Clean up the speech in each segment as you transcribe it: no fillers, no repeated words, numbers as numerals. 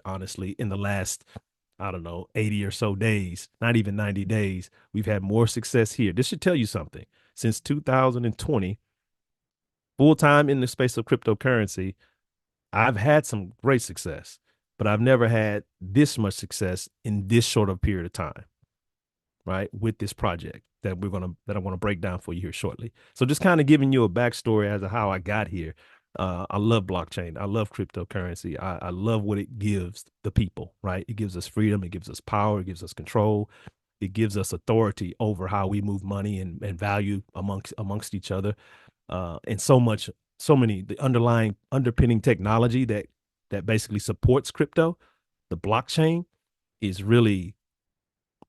honestly, in the last, I don't know, 80 or so days, not even 90 days. We've had more success here. This should tell you something. Since 2020, full time in the space of cryptocurrency, I've had some great success, but I've never had this much success in this short of period of time, right? With this project that I want to break down for you here shortly. So just kind of giving you a backstory as to how I got here. I love blockchain. I love cryptocurrency. I love what it gives the people, right? It gives us freedom. It gives us power. It gives us control. It gives us authority over how we move money and value amongst each other. And so many the underlying underpinning technology that basically supports crypto, the blockchain is really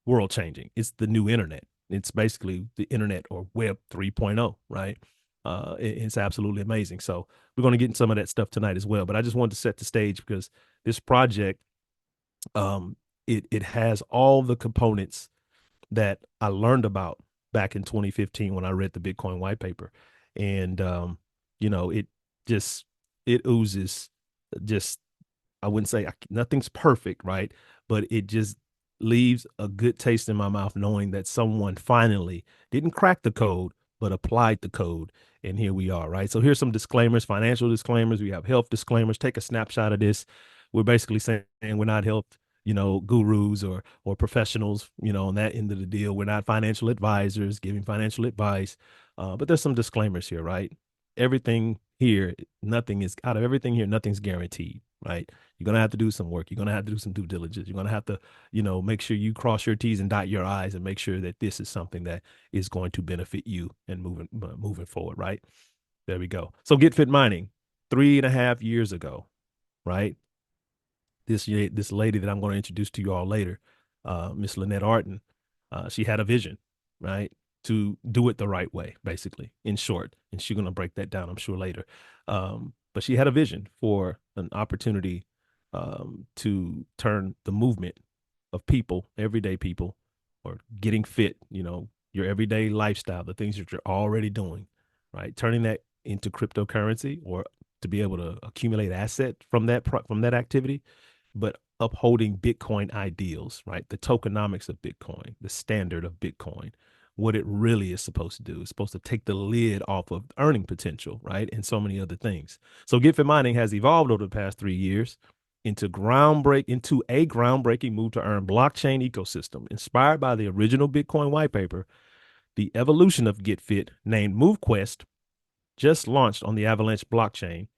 world changing. It's the new internet. It's basically the internet or web 3.0, right? It's absolutely amazing. So we're going to get in some of that stuff tonight as well. But I just wanted to set the stage because this project, it has all the components that I learned about back in 2015 when I read the Bitcoin white paper. And, it just, it oozes just, I wouldn't say nothing's perfect, right? But it just leaves a good taste in my mouth knowing that someone finally didn't crack the code, but applied the code. And here we are, right? So here's some disclaimers, financial disclaimers. We have health disclaimers. Take a snapshot of this. We're basically saying we're not health, gurus or professionals, on that end of the deal. We're not financial advisors giving financial advice. But there's some disclaimers here, right? Everything here, nothing is out of everything here, nothing's guaranteed, right? You're gonna have to do some work. You're gonna have to do some due diligence. You're gonna have to, make sure you cross your T's and dot your I's and make sure that this is something that is going to benefit you and moving forward, right? There we go. So GetFit mining, 3.5 years ago, right? This lady that I'm going to introduce to you all later, Miss Lynette Artin, she had a vision, right, to do it the right way, basically, in short. And she's going to break that down, I'm sure, later. But she had a vision for an opportunity to turn the movement of people, everyday people, or getting fit, your everyday lifestyle, the things that you're already doing, right, turning that into cryptocurrency or to be able to accumulate asset from that activity, but upholding Bitcoin ideals, right? The tokenomics of Bitcoin, the standard of Bitcoin, what it really is supposed to do. It's supposed to take the lid off of earning potential, right? And so many other things. So GetFit mining has evolved over the past 3 years into a groundbreaking move to earn blockchain ecosystem. Inspired by the original Bitcoin white paper, the evolution of GetFit, named MoveQuest, just launched on the Avalanche blockchain.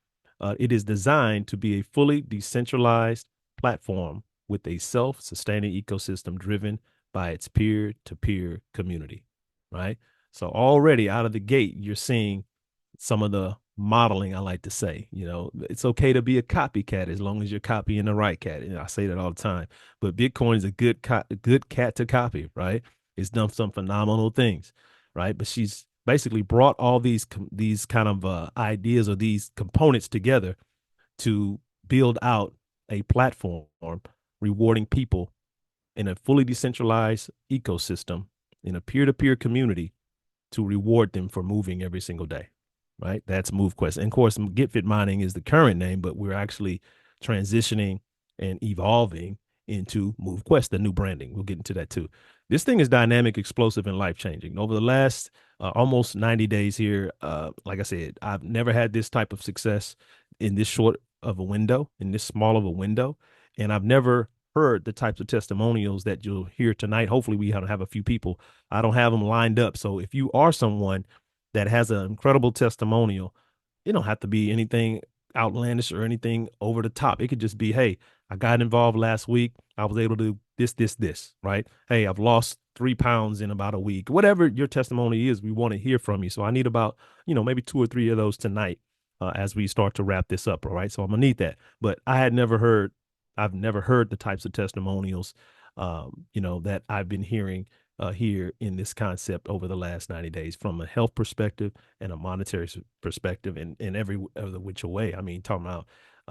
It is designed to be a fully decentralized platform with a self-sustaining ecosystem driven by its peer-to-peer community, right? So already out of the gate, you're seeing some of the modeling, I like to say. It's okay to be a copycat as long as you're copying the right cat. I say that all the time. But Bitcoin is a good cat to copy, right? It's done some phenomenal things, right? But she's basically brought all these kind of ideas or these components together to build out a platform rewarding people in a fully decentralized ecosystem in a peer-to-peer community to reward them for moving every single day, right? That's MoveQuest. And of course, GetFit mining is the current name, but we're actually transitioning and evolving into MoveQuest, the new branding. We'll get into that too. This thing is dynamic, explosive, and life-changing. Over the last almost 90 days here, like I said, I've never had this type of success in this short of a window, in this small of a window. And I've never heard the types of testimonials that you'll hear tonight. Hopefully, we have a few people. I don't have them lined up. So if you are someone that has an incredible testimonial, it don't have to be anything outlandish or anything over the top. It could just be, hey, I got involved last week. I was able to do this, right? Hey, I've lost 3 pounds in about a week. Whatever your testimony is, we want to hear from you. So I need about, maybe 2 or 3 of those tonight as we start to wrap this up. All right. So I'm gonna need that. But I've never heard the types of testimonials, that I've been hearing here in this concept over the last 90 days from a health perspective and a monetary perspective and in every other which way. I mean, talking about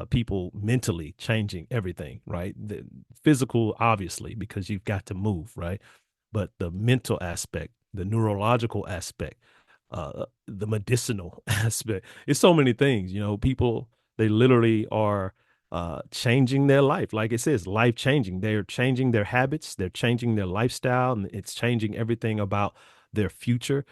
people mentally changing everything, right? The physical, obviously, because you've got to move, right? But the mental aspect, the neurological aspect, the medicinal aspect, it's so many things. People, they literally are changing their life. Like it says, life changing. They're changing their habits, they're changing their lifestyle, and it's changing everything about their future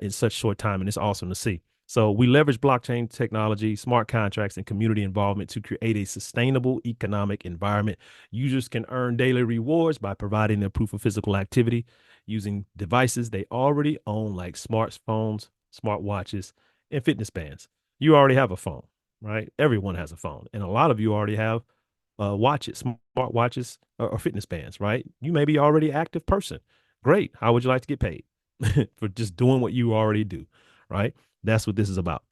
in such short time. And it's awesome to see. So we leverage blockchain technology, smart contracts, and community involvement to create a sustainable economic environment. Users can earn daily rewards by providing their proof of physical activity using devices they already own, like smartphones, smartwatches, and fitness bands. You already have a phone, right? Everyone has a phone, and a lot of you already have watches, smart watches, or fitness bands, right? You may be already an active person. Great. How would you like to get paid for just doing what you already do, right? That's what this is about.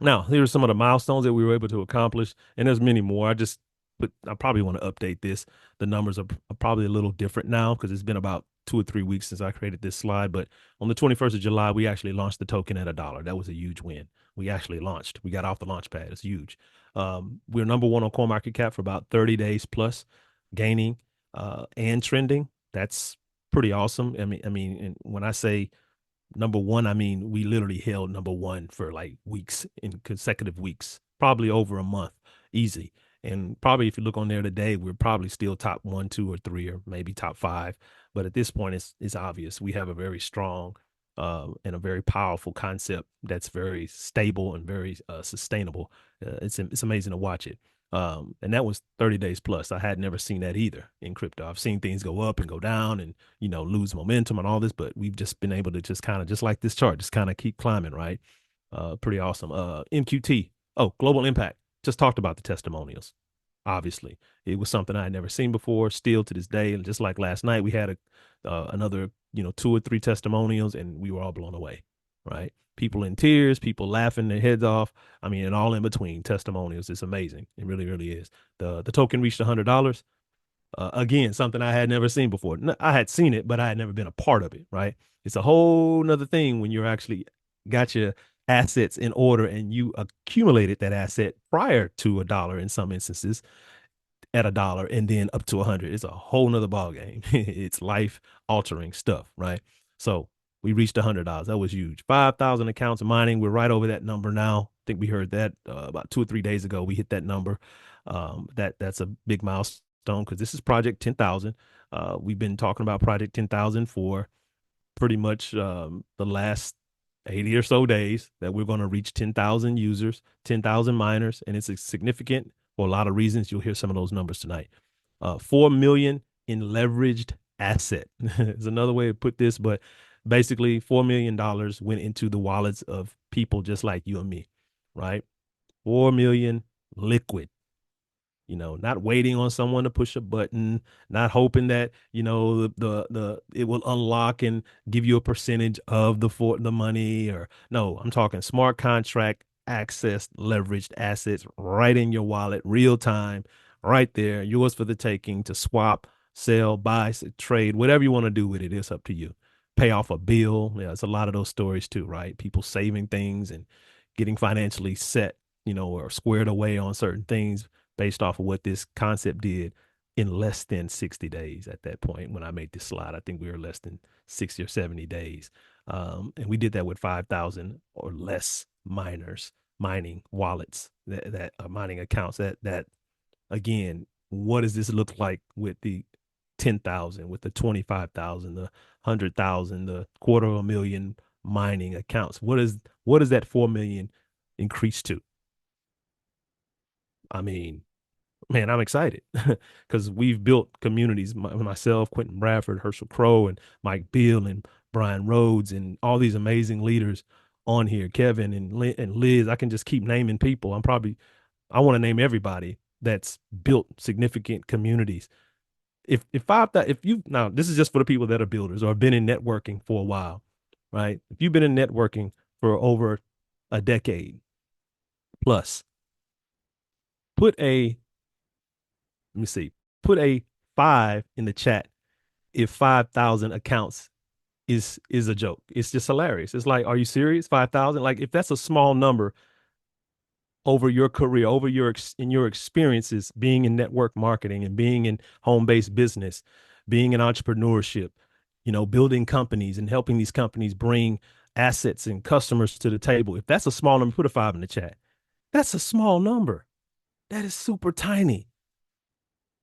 Now, here are some of the milestones that we were able to accomplish, and there's many more. But I probably want to update this. The numbers are probably a little different now because it's been about 2 or 3 weeks since I created this slide. But on the 21st of July, we actually launched the token at $1. That was a huge win. We actually launched. We got off the launch pad. It's huge. We're number one on CoinMarketCap for about 30 days plus, gaining and trending. That's pretty awesome. I mean, and when I say number one, I mean, we literally held number one for like weeks in consecutive weeks, probably over a month, easy. And probably if you look on there today, we're probably still top one, two, or three, or maybe top five. But at this point, it's obvious we have a very strong and a very powerful concept that's very stable and very sustainable. It's amazing to watch it. And that was 30 days plus. I had never seen that either in crypto. I've seen things go up and go down and, lose momentum and all this, but we've just been able to just kind of, just like this chart, just kind of keep climbing, right? Pretty awesome. MQT. Oh, global impact. Just talked about the testimonials. Obviously, it was something I had never seen before. Still to this day, and just like last night, we had another, 2 or 3 testimonials, and we were all blown away, right? People in tears, people laughing their heads off. I mean, and all in between testimonials. It's amazing. It really, really is. The token reached $100. Again, something I had never seen before. I had seen it, but I had never been a part of it, right? It's a whole nother thing when you're actually got your assets in order and you accumulated that asset prior to $1 in some instances at $1 and then up to 100. It's a whole nother ball game. It's life altering stuff, right? So we reached $100. That was huge. 5,000 accounts of mining. We're right over that number now. I think we heard that about 2 or 3 days ago. We hit that number. That's a big milestone because this is Project 10,000. We've been talking about Project 10,000 for pretty much the last 80 or so days that we're going to reach 10,000 users, 10,000 miners, and it's significant for a lot of reasons. You'll hear some of those numbers tonight. 4 million in leveraged asset is another way to put this, but basically $4 million went into the wallets of people just like you and me, right? 4 million liquid, not waiting on someone to push a button, not hoping that, the it will unlock and give you a percentage of the money, or no, I'm talking smart contract access, leveraged assets right in your wallet, real time, right there, yours for the taking to swap, sell, buy, trade, whatever you want to do with it. It's up to you. Pay off a bill. Yeah, it's a lot of those stories too, right? People saving things and getting financially set, or squared away on certain things based off of what this concept did in less than 60 days at that point. When I made this slide, I think we were less than 60 or 70 days. And we did that with 5,000 or less miners, mining wallets, that mining accounts. That again, what does this look like with the 10,000, with the 25,000, the 100,000, the quarter of a million mining accounts? What is that 4 million increase to? I mean, man, I'm excited because we've built communities, myself, Quentin Bradford, Herschel Crow, and Mike Beal, and Brian Rhodes, and all these amazing leaders on here, Kevin and Liz. I can just keep naming people. I want to name everybody that's built significant communities. If you now, this is just for the people that are builders or have been in networking for a while, right? If you've been in networking for over a decade plus, put a let me see, put a 5 in the chat if 5,000 accounts is a joke. It's just hilarious. It's like, are you serious? 5,000? Like, if that's a small number over your career, over in your experiences being in network marketing and being in home-based business, being in entrepreneurship, building companies and helping these companies bring assets and customers to the table. If that's a small number, put a 5 in the chat. That's a small number. That is super tiny.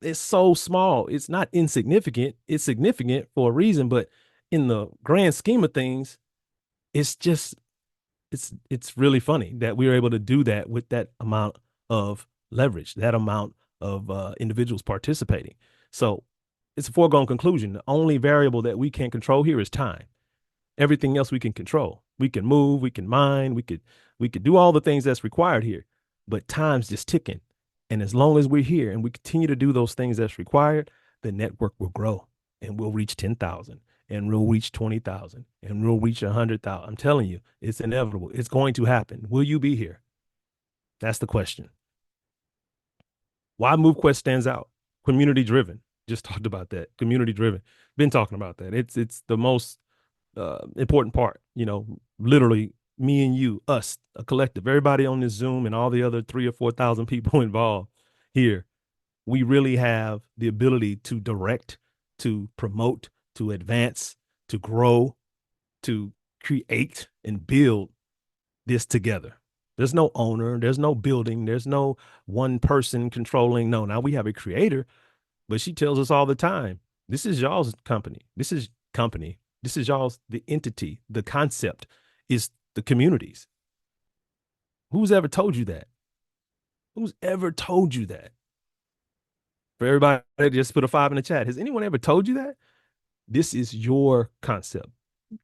It's so small. It's not insignificant. It's significant for a reason, but in the grand scheme of things, it's just it's really funny that we were able to do that with that amount of leverage, that amount of individuals participating. So it's a foregone conclusion. The only variable that we can't control here is time. Everything else we can control. We can move, we can mine, we could do all the things that's required here, but time's just ticking. And as long as we're here and we continue to do those things that's required, the network will grow and we'll reach 10,000 and we'll reach 20,000 and we'll reach 100,000. I'm telling you, it's inevitable. It's going to happen. Will you be here? That's the question. Why MoveQuest stands out? Community driven. Just talked about that. Community driven. Been talking about that. It's the most important part. Literally me and you, us, a collective, everybody on this Zoom and all the other 3 or 4 thousand people involved here. We really have the ability to direct, to promote, to advance, to grow, to create and build this together. There's no owner, there's no building, there's no one person controlling. No, now we have a creator, but she tells us all the time, this is y'all's company. This is company. This is y'all's, the entity, the concept is the communities. Who's ever told you that? Who's ever told you that? For everybody, just put a 5 in the chat. Has anyone ever told you that? This is your concept.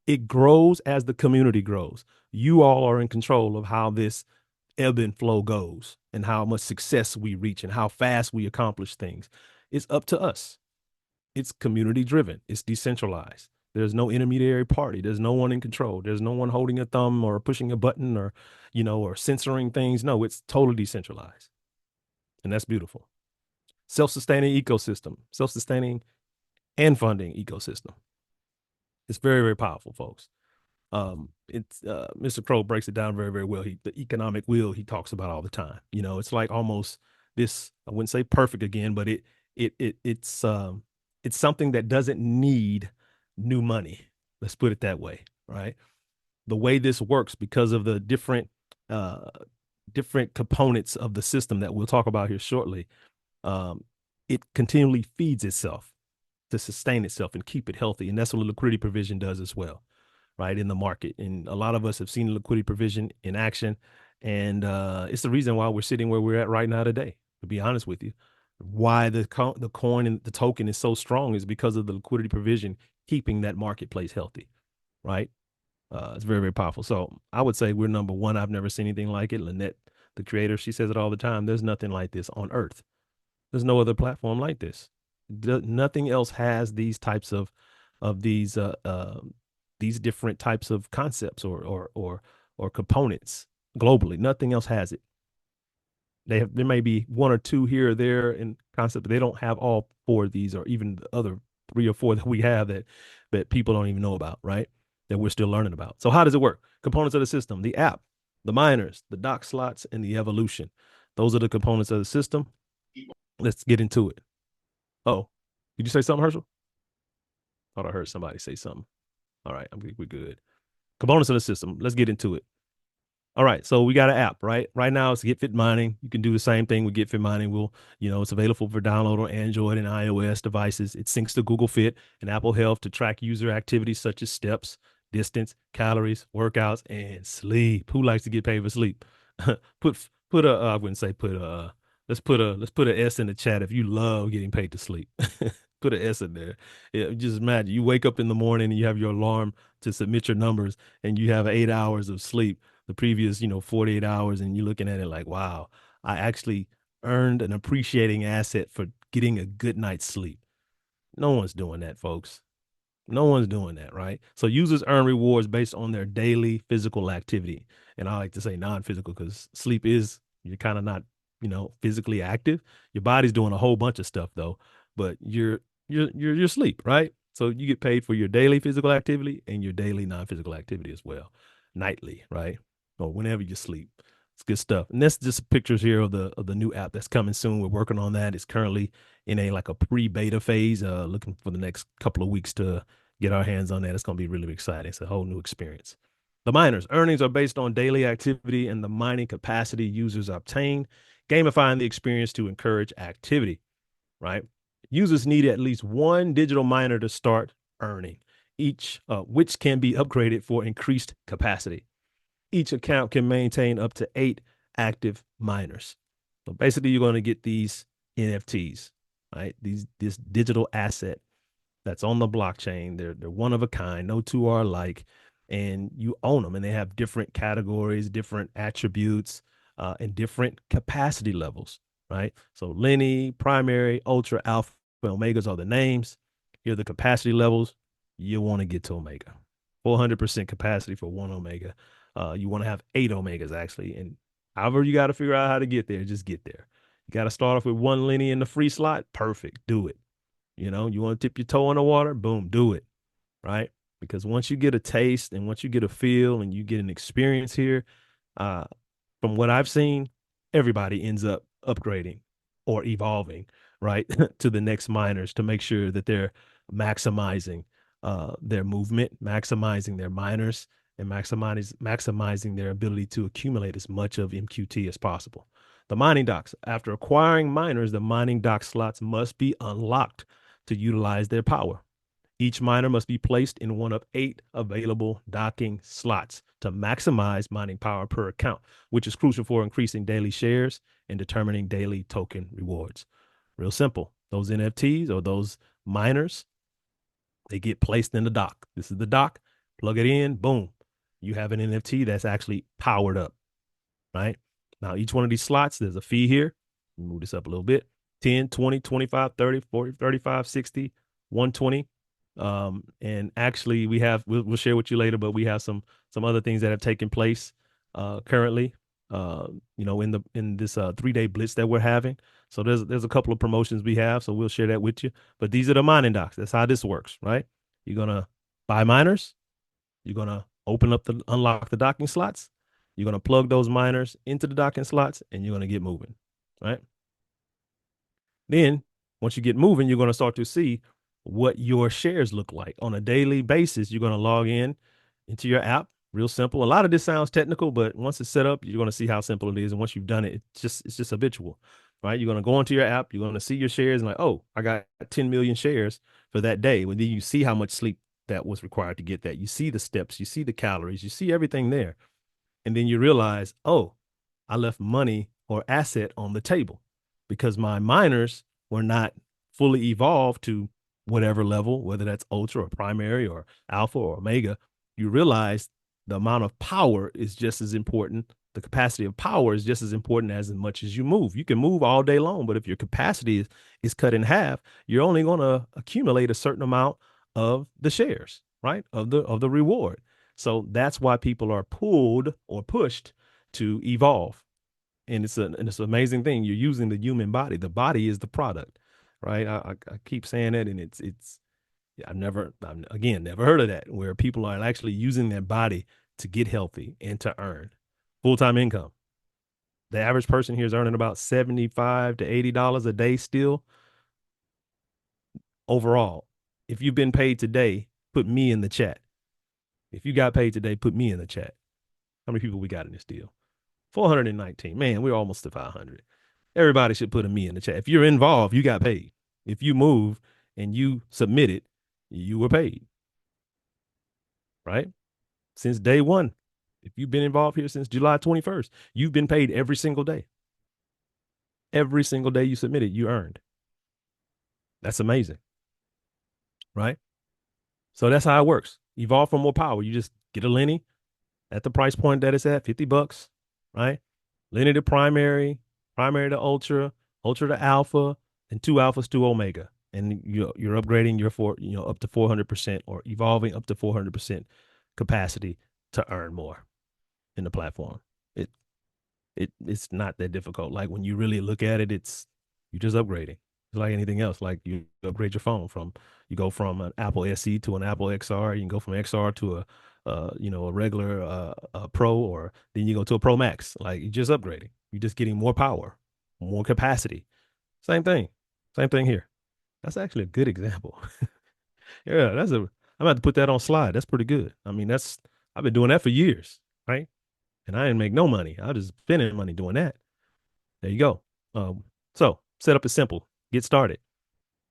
It grows as the community grows. You all are in control of how this ebb and flow goes and how much success we reach and how fast we accomplish things. It's up to us. It's community driven. It's decentralized. There's no intermediary party. There's no one in control. There's no one holding a thumb or pushing a button or censoring things. No, it's totally decentralized. And that's beautiful. Self-sustaining ecosystem, self-sustaining and funding ecosystem. It's very, very powerful, folks. It's Mr. Crow breaks it down very, very well. The economic wheel he talks about all the time. It's like almost this, I wouldn't say perfect again, but it's something that doesn't need new money. Let's put it that way, right? The way this works, because of the different components of the system that we'll talk about here shortly, it continually feeds itself to sustain itself and keep it healthy. And that's what a liquidity provision does as well, right, in the market. And a lot of us have seen liquidity provision in action. And it's the reason why we're sitting where we're at right now today, to be honest with you. Why the coin and the token is so strong is because of the liquidity provision keeping that marketplace healthy, right? It's very, very powerful. So I would say we're number one. I've never seen anything like it. Lynette, the creator, she says it all the time. There's nothing like this on earth. There's no other platform like this. Nothing else has these types of these different types of concepts or components globally. Nothing else has it. There may be one or two here or there in concept, but they don't have all 4 of these, or even the other 3 or 4 that we have that people don't even know about, right? That we're still learning about. So how does it work? Components of the system: the app, the miners, the doc slots, and the evolution. Those are the components of the system. Let's get into it. Oh, did you say something, Herschel? Thought I heard somebody say something. All right, we're good. Components of the system. Let's get into it. All right, so we got an app, right? Right now it's GetFit Mining. You can do the same thing with GetFit Mining. It's available for download on Android and iOS devices. It syncs to Google Fit and Apple Health to track user activities such as steps, distance, calories, workouts, and sleep. Who likes to get paid for sleep? I wouldn't say let's put a S in the chat if you love getting paid to sleep. Put an S in there. Just imagine you wake up in the morning and you have your alarm to submit your numbers and you have 8 hours of sleep the previous 48 hours, and you're looking at it like, wow, I actually earned an appreciating asset for getting a good night's sleep. No one's doing that, folks. No one's doing that, right? So users earn rewards based on their daily physical activity. And I like to say non-physical, because sleep is, you're kind of not, physically active. Your body's doing a whole bunch of stuff though, but you're sleep, right? So you get paid for your daily physical activity and your daily non-physical activity as well, nightly, right? Or whenever you sleep. It's good stuff. And that's just pictures here of the new app that's coming soon. We're working on that. It's currently in a pre-beta phase, looking for the next couple of weeks to get our hands on that. It's going to be really exciting. It's a whole new experience. The miners' earnings are based on daily activity and the mining capacity users obtain. gamifying the experience to encourage activity, right? Users need at least one digital miner to start earning, each which can be upgraded for increased capacity. Each account can maintain up to 8 active miners. So basically, you're going to get these NFTs, right? This digital asset that's on the blockchain. They're one of a kind. No two are alike, and you own them. And they have different categories, different attributes, and different capacity levels. Right. So Lenny, primary, ultra, alpha, omegas are the names. Here are the capacity levels. You want to get to omega. 400% capacity for one omega. You want to have 8 omegas actually, and however you got to figure out how to get there, just get there. You got to start off with one Lenny in the free slot. Perfect. Do it. You want to tip your toe in the water, boom, do it, right? Because once you get a taste and once you get a feel and you get an experience here, uh, from what I've seen, everybody ends up upgrading or evolving, right, to the next miners to make sure that they're maximizing their movement, maximizing their miners, and maximizing their ability to accumulate as much of MQT as possible. The mining docks. After acquiring miners, the mining dock slots must be unlocked to utilize their power. Each miner must be placed in one of 8 available docking slots to maximize mining power per account, which is crucial for increasing daily shares and determining daily token rewards. Real simple. Those NFTs or those miners, they get placed in the dock. This is the dock. Plug it in, boom. You have an NFT that's actually powered up, right? Now, each one of these slots, there's a fee here. Move this up a little bit. 10, 20, 25, 30, 40, 35, 60, 120. And actually we'll share with you later, but we have some other things that have taken place currently, in this 3-day blitz that we're having. So there's a couple of promotions we have, so we'll share that with you. But these are the mining docks. That's how this works, right? You're gonna buy miners, you're gonna unlock the docking slots, you're gonna plug those miners into the docking slots, and you're gonna get moving, right? Then once you get moving, you're going to start to see what your shares look like on a daily basis. You're going to log in into your app. Real simple. A lot of this sounds technical, but once it's set up, you're going to see how simple it is. And once you've done it, it's just habitual, right? You're going to go into your app. You're going to see your shares and like, oh, I got 10 million shares for that day. Well, then you see how much sleep that was required to get that. You see the steps, you see the calories, you see everything there. And then you realize, oh, I left money or asset on the table because my miners were not fully evolved to whatever level, whether that's ultra or primary or alpha or omega. You realize the amount of power is just as important. The capacity of power is just as important as much as you move. You can move all day long, but if your capacity is cut in half, you're only going to accumulate a certain amount of the shares, right? Of the reward. So that's why people are pulled or pushed to evolve. And it's an amazing thing. You're using the human body. The body is the product, right? I keep saying that, and it's I've never heard of that where people are actually using their body to get healthy and to earn full-time income. The average person here is earning about $75 to $80 a day still overall. If you've been paid today, put me in the chat. If you got paid today, put me in the chat. How many people we got in this deal? 419. Man, we're almost to 500. Everybody should put a me in the chat. If you're involved, you got paid. If you move and you submitted, you were paid. Right? Since day one. If you've been involved here since July 21st, you've been paid every single day. Every single day you submitted, you earned. That's amazing. Right? So that's how it works. Evolve for more power. You just get a Lenny at the price point that it's at, $50, right? Lenny to primary, primary to ultra, ultra to alpha, and 2 alphas to omega. And you're upgrading up to 400% or evolving up to 400% capacity to earn more in the platform. It's not that difficult. Like when you really look at it, you're just upgrading. It's like anything else. Like you upgrade your phone you go from an Apple SE to an Apple XR. You can go from XR to a regular Pro, or then you go to a Pro Max. Like you're just upgrading. You're just getting more power, more capacity. Same thing. Same thing here. That's actually a good example. Yeah, I'm about to put that on slide. That's pretty good. I mean, I've been doing that for years, right? And I didn't make no money. I was just spending money doing that. There you go. So setup is simple. Get started.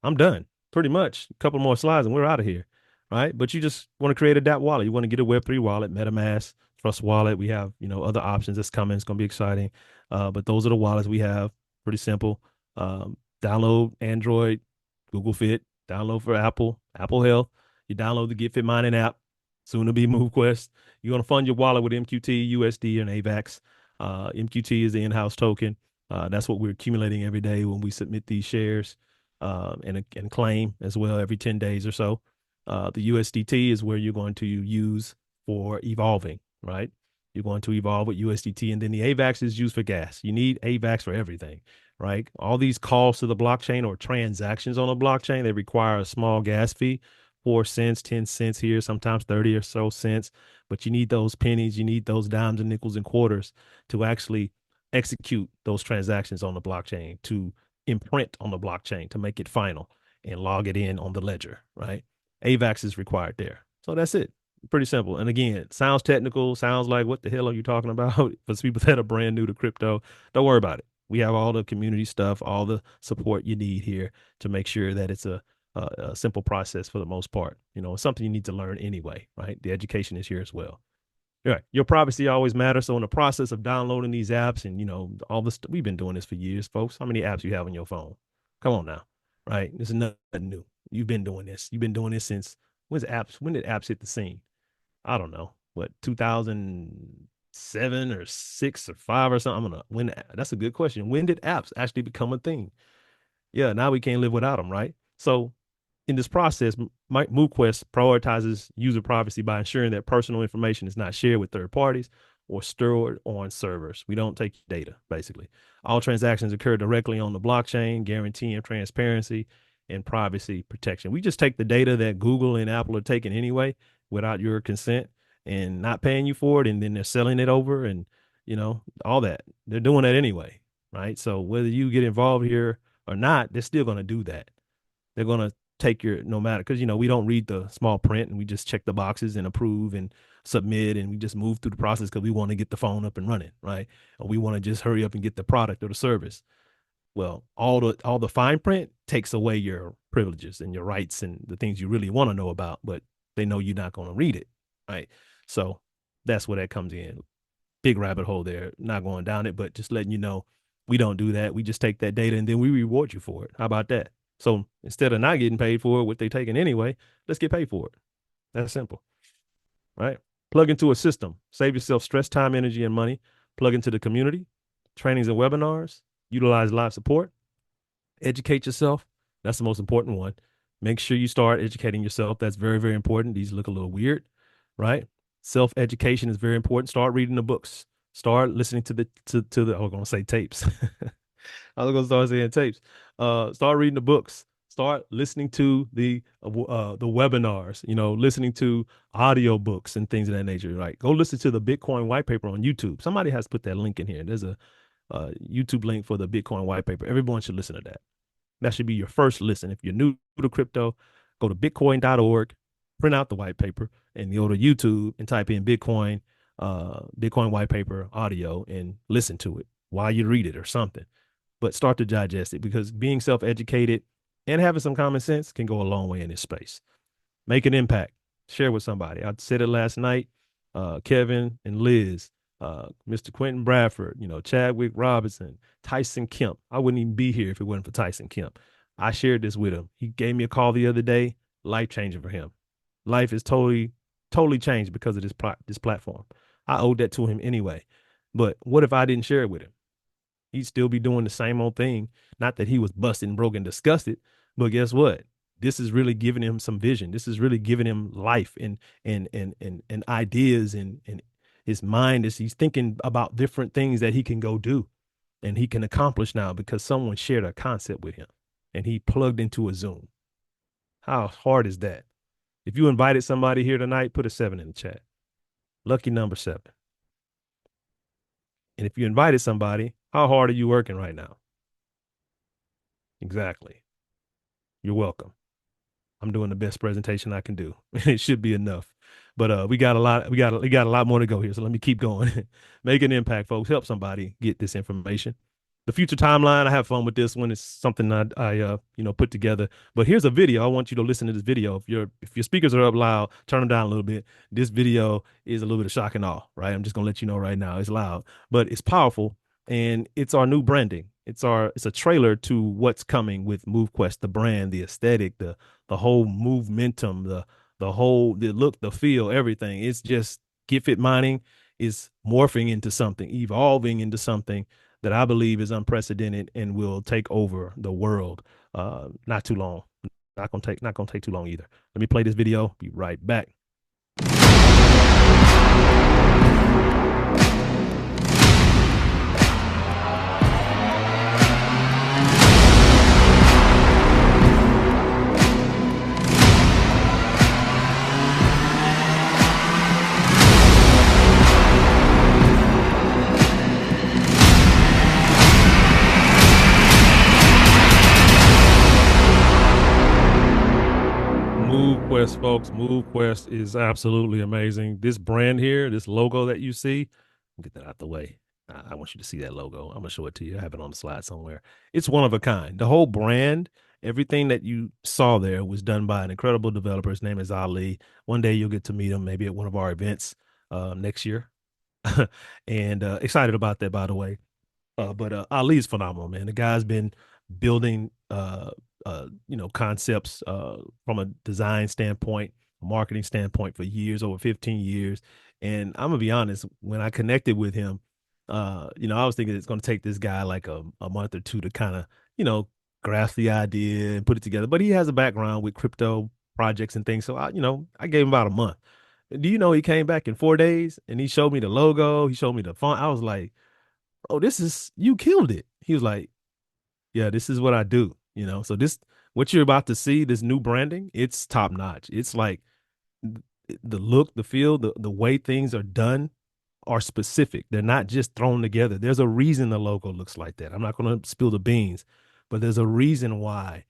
I'm done. Pretty much. A couple more slides and we're out of here. Right. But you just want to create a DApp wallet. You want to get a Web3 wallet, MetaMask, Trust Wallet. We have, other options that's coming. It's going to be exciting. But those are the wallets we have. Pretty simple. Download Android, Google Fit, download for Apple Health. You download the GetFit mining app, soon to be MoveQuest. You're going to fund your wallet with MQT, USD, and AVAX. MQT is the in-house token. That's what we're accumulating every day when we submit these shares and claim as well every 10 days or so. The USDT is where you're going to use for evolving, right? You're going to evolve with USDT, and then the AVAX is used for gas. You need AVAX for everything, right? All these calls to the blockchain or transactions on a blockchain, they require a small gas fee, 4 cents, 10 cents here, sometimes 30 or so cents. But you need those pennies, you need those dimes and nickels and quarters to actually execute those transactions on the blockchain, to imprint on the blockchain, to make it final and log it in on the ledger, right? AVAX is required there. So that's it. Pretty simple. And again, sounds technical, sounds like what the hell are you talking about? For people that are brand new to crypto, don't worry about it. We have all the community stuff, all the support you need here to make sure that it's a simple process for the most part. It's something you need to learn anyway, right? The education is here as well. Right. Your privacy always matters. So in the process of downloading these apps and, all this, we've been doing this for years, folks. How many apps you have on your phone? Come on now. Right. This is nothing new. You've been doing this. You've been doing this since when did apps hit the scene? I don't know. What, 2007 or 6 or 5 or something? That's a good question. When did apps actually become a thing? Yeah, now we can't live without them, right? So in this process, MoveQuest prioritizes user privacy by ensuring that personal information is not shared with third parties or stored on servers. We don't take data, basically. All transactions occur directly on the blockchain, guaranteeing transparency and privacy protection. We just take the data that Google and Apple are taking anyway without your consent and not paying you for it, and then they're selling it over and, all that. They're doing that anyway, right? So whether you get involved here or not, they're still going to do that. They're going to take your no matter because we don't read the small print and we just check the boxes and approve and submit and we just move through the process because we want to get the phone up and running, right? Or we want to just hurry up and get the product or the service. Well, all the fine print takes away your privileges and your rights and the things you really want to know about, but they know you're not going to read it, right? So that's where that comes in. Big rabbit hole there, not going down it, but just letting you know we don't do that. We just take that data and then we reward you for it. How about that? So instead of not getting paid for it, what they taking anyway, let's get paid for it. That's simple, right? Plug into a system, save yourself stress, time, energy, and money. Plug into the community, trainings and webinars, utilize live support, educate yourself. That's the most important one. Make sure you start educating yourself. That's very, very important. These look a little weird, right? Self-education is very important. Start reading the books. Start listening to the I was gonna say tapes. I was gonna start saying tapes. Start reading the books. Start listening to the webinars. Listening to audio books and things of that nature. Right? Go listen to the Bitcoin white paper on YouTube. Somebody has put that link in here. There's a YouTube link for the Bitcoin white paper. Everyone should listen to that. That should be your first listen. If you're new to crypto, go to bitcoin.org, print out the white paper, and go to YouTube and type in Bitcoin white paper audio and listen to it while you read it or something. But start to digest it because being self-educated and having some common sense can go a long way in this space. Make an impact. Share with somebody. I said it last night. Kevin and Liz, Mr. Quentin Bradford, Chadwick Robinson, Tyson Kemp. I wouldn't even be here if it wasn't for Tyson Kemp. I shared this with him. He gave me a call the other day. Life changing for him. Life is totally changed because of this platform. I owed that to him anyway. But what if I didn't share it with him? He'd still be doing the same old thing. Not that he was busted, broke, and disgusted, but guess what? This is really giving him some vision. This is really giving him life and ideas and his mind is he's thinking about different things that he can go do and he can accomplish now because someone shared a concept with him and he plugged into a Zoom. How hard is that? If you invited somebody here tonight, put a 7 in the chat. Lucky number 7. And if you invited somebody, how hard are you working right now? Exactly. You're welcome. I'm doing the best presentation I can do. It should be enough. But we got a lot more to go here. So let me keep going. Make an impact, folks. Help somebody get this information. the future timeline. I have fun with this one. It's something I put together. But here's a video. I want you to listen to this video. If your speakers are up loud, turn them down a little bit. This video is a little bit of shock and awe, right? I'm just gonna let you know right now. It's loud, but it's powerful, and it's our new branding. It's a trailer to what's coming with MoveQuest, the brand, the aesthetic, the whole momentum, the look, the feel, everything. It's just GetFit mining is morphing into something, evolving into something that I believe is unprecedented and will take over the world. Not too long. Not gonna take too long either. Let me play this video. Be right back. MoveQuest, folks. MoveQuest is absolutely amazing. This brand here, this logo that you see, get that out the way. I want you to see that logo. I'm gonna show it to you. I have it on the slide somewhere. It's one of a kind. The whole brand, everything that you saw there was done by an incredible developer. His name is Ali. One day you'll get to meet him, maybe at one of our events next year. And excited about that, by the way. But Ali is phenomenal, man. The guy's been building, concepts from a design standpoint, a marketing standpoint for years, over 15 years. And I'm gonna be honest, when I connected with him, I was thinking it's gonna take this guy like a month or two to kind of, grasp the idea and put it together. But he has a background with crypto projects and things, so I gave him about a month. Do you know he came back in 4 days and he showed me the logo, he showed me the font. I was like, oh, you killed it. He was like, yeah, this is what I do. So what you're about to see, this new branding, it's top notch. It's like the look, the feel, the way things are done are specific. They're not just thrown together. There's a reason the logo looks like that. I'm not going to spill the beans, but there's a reason why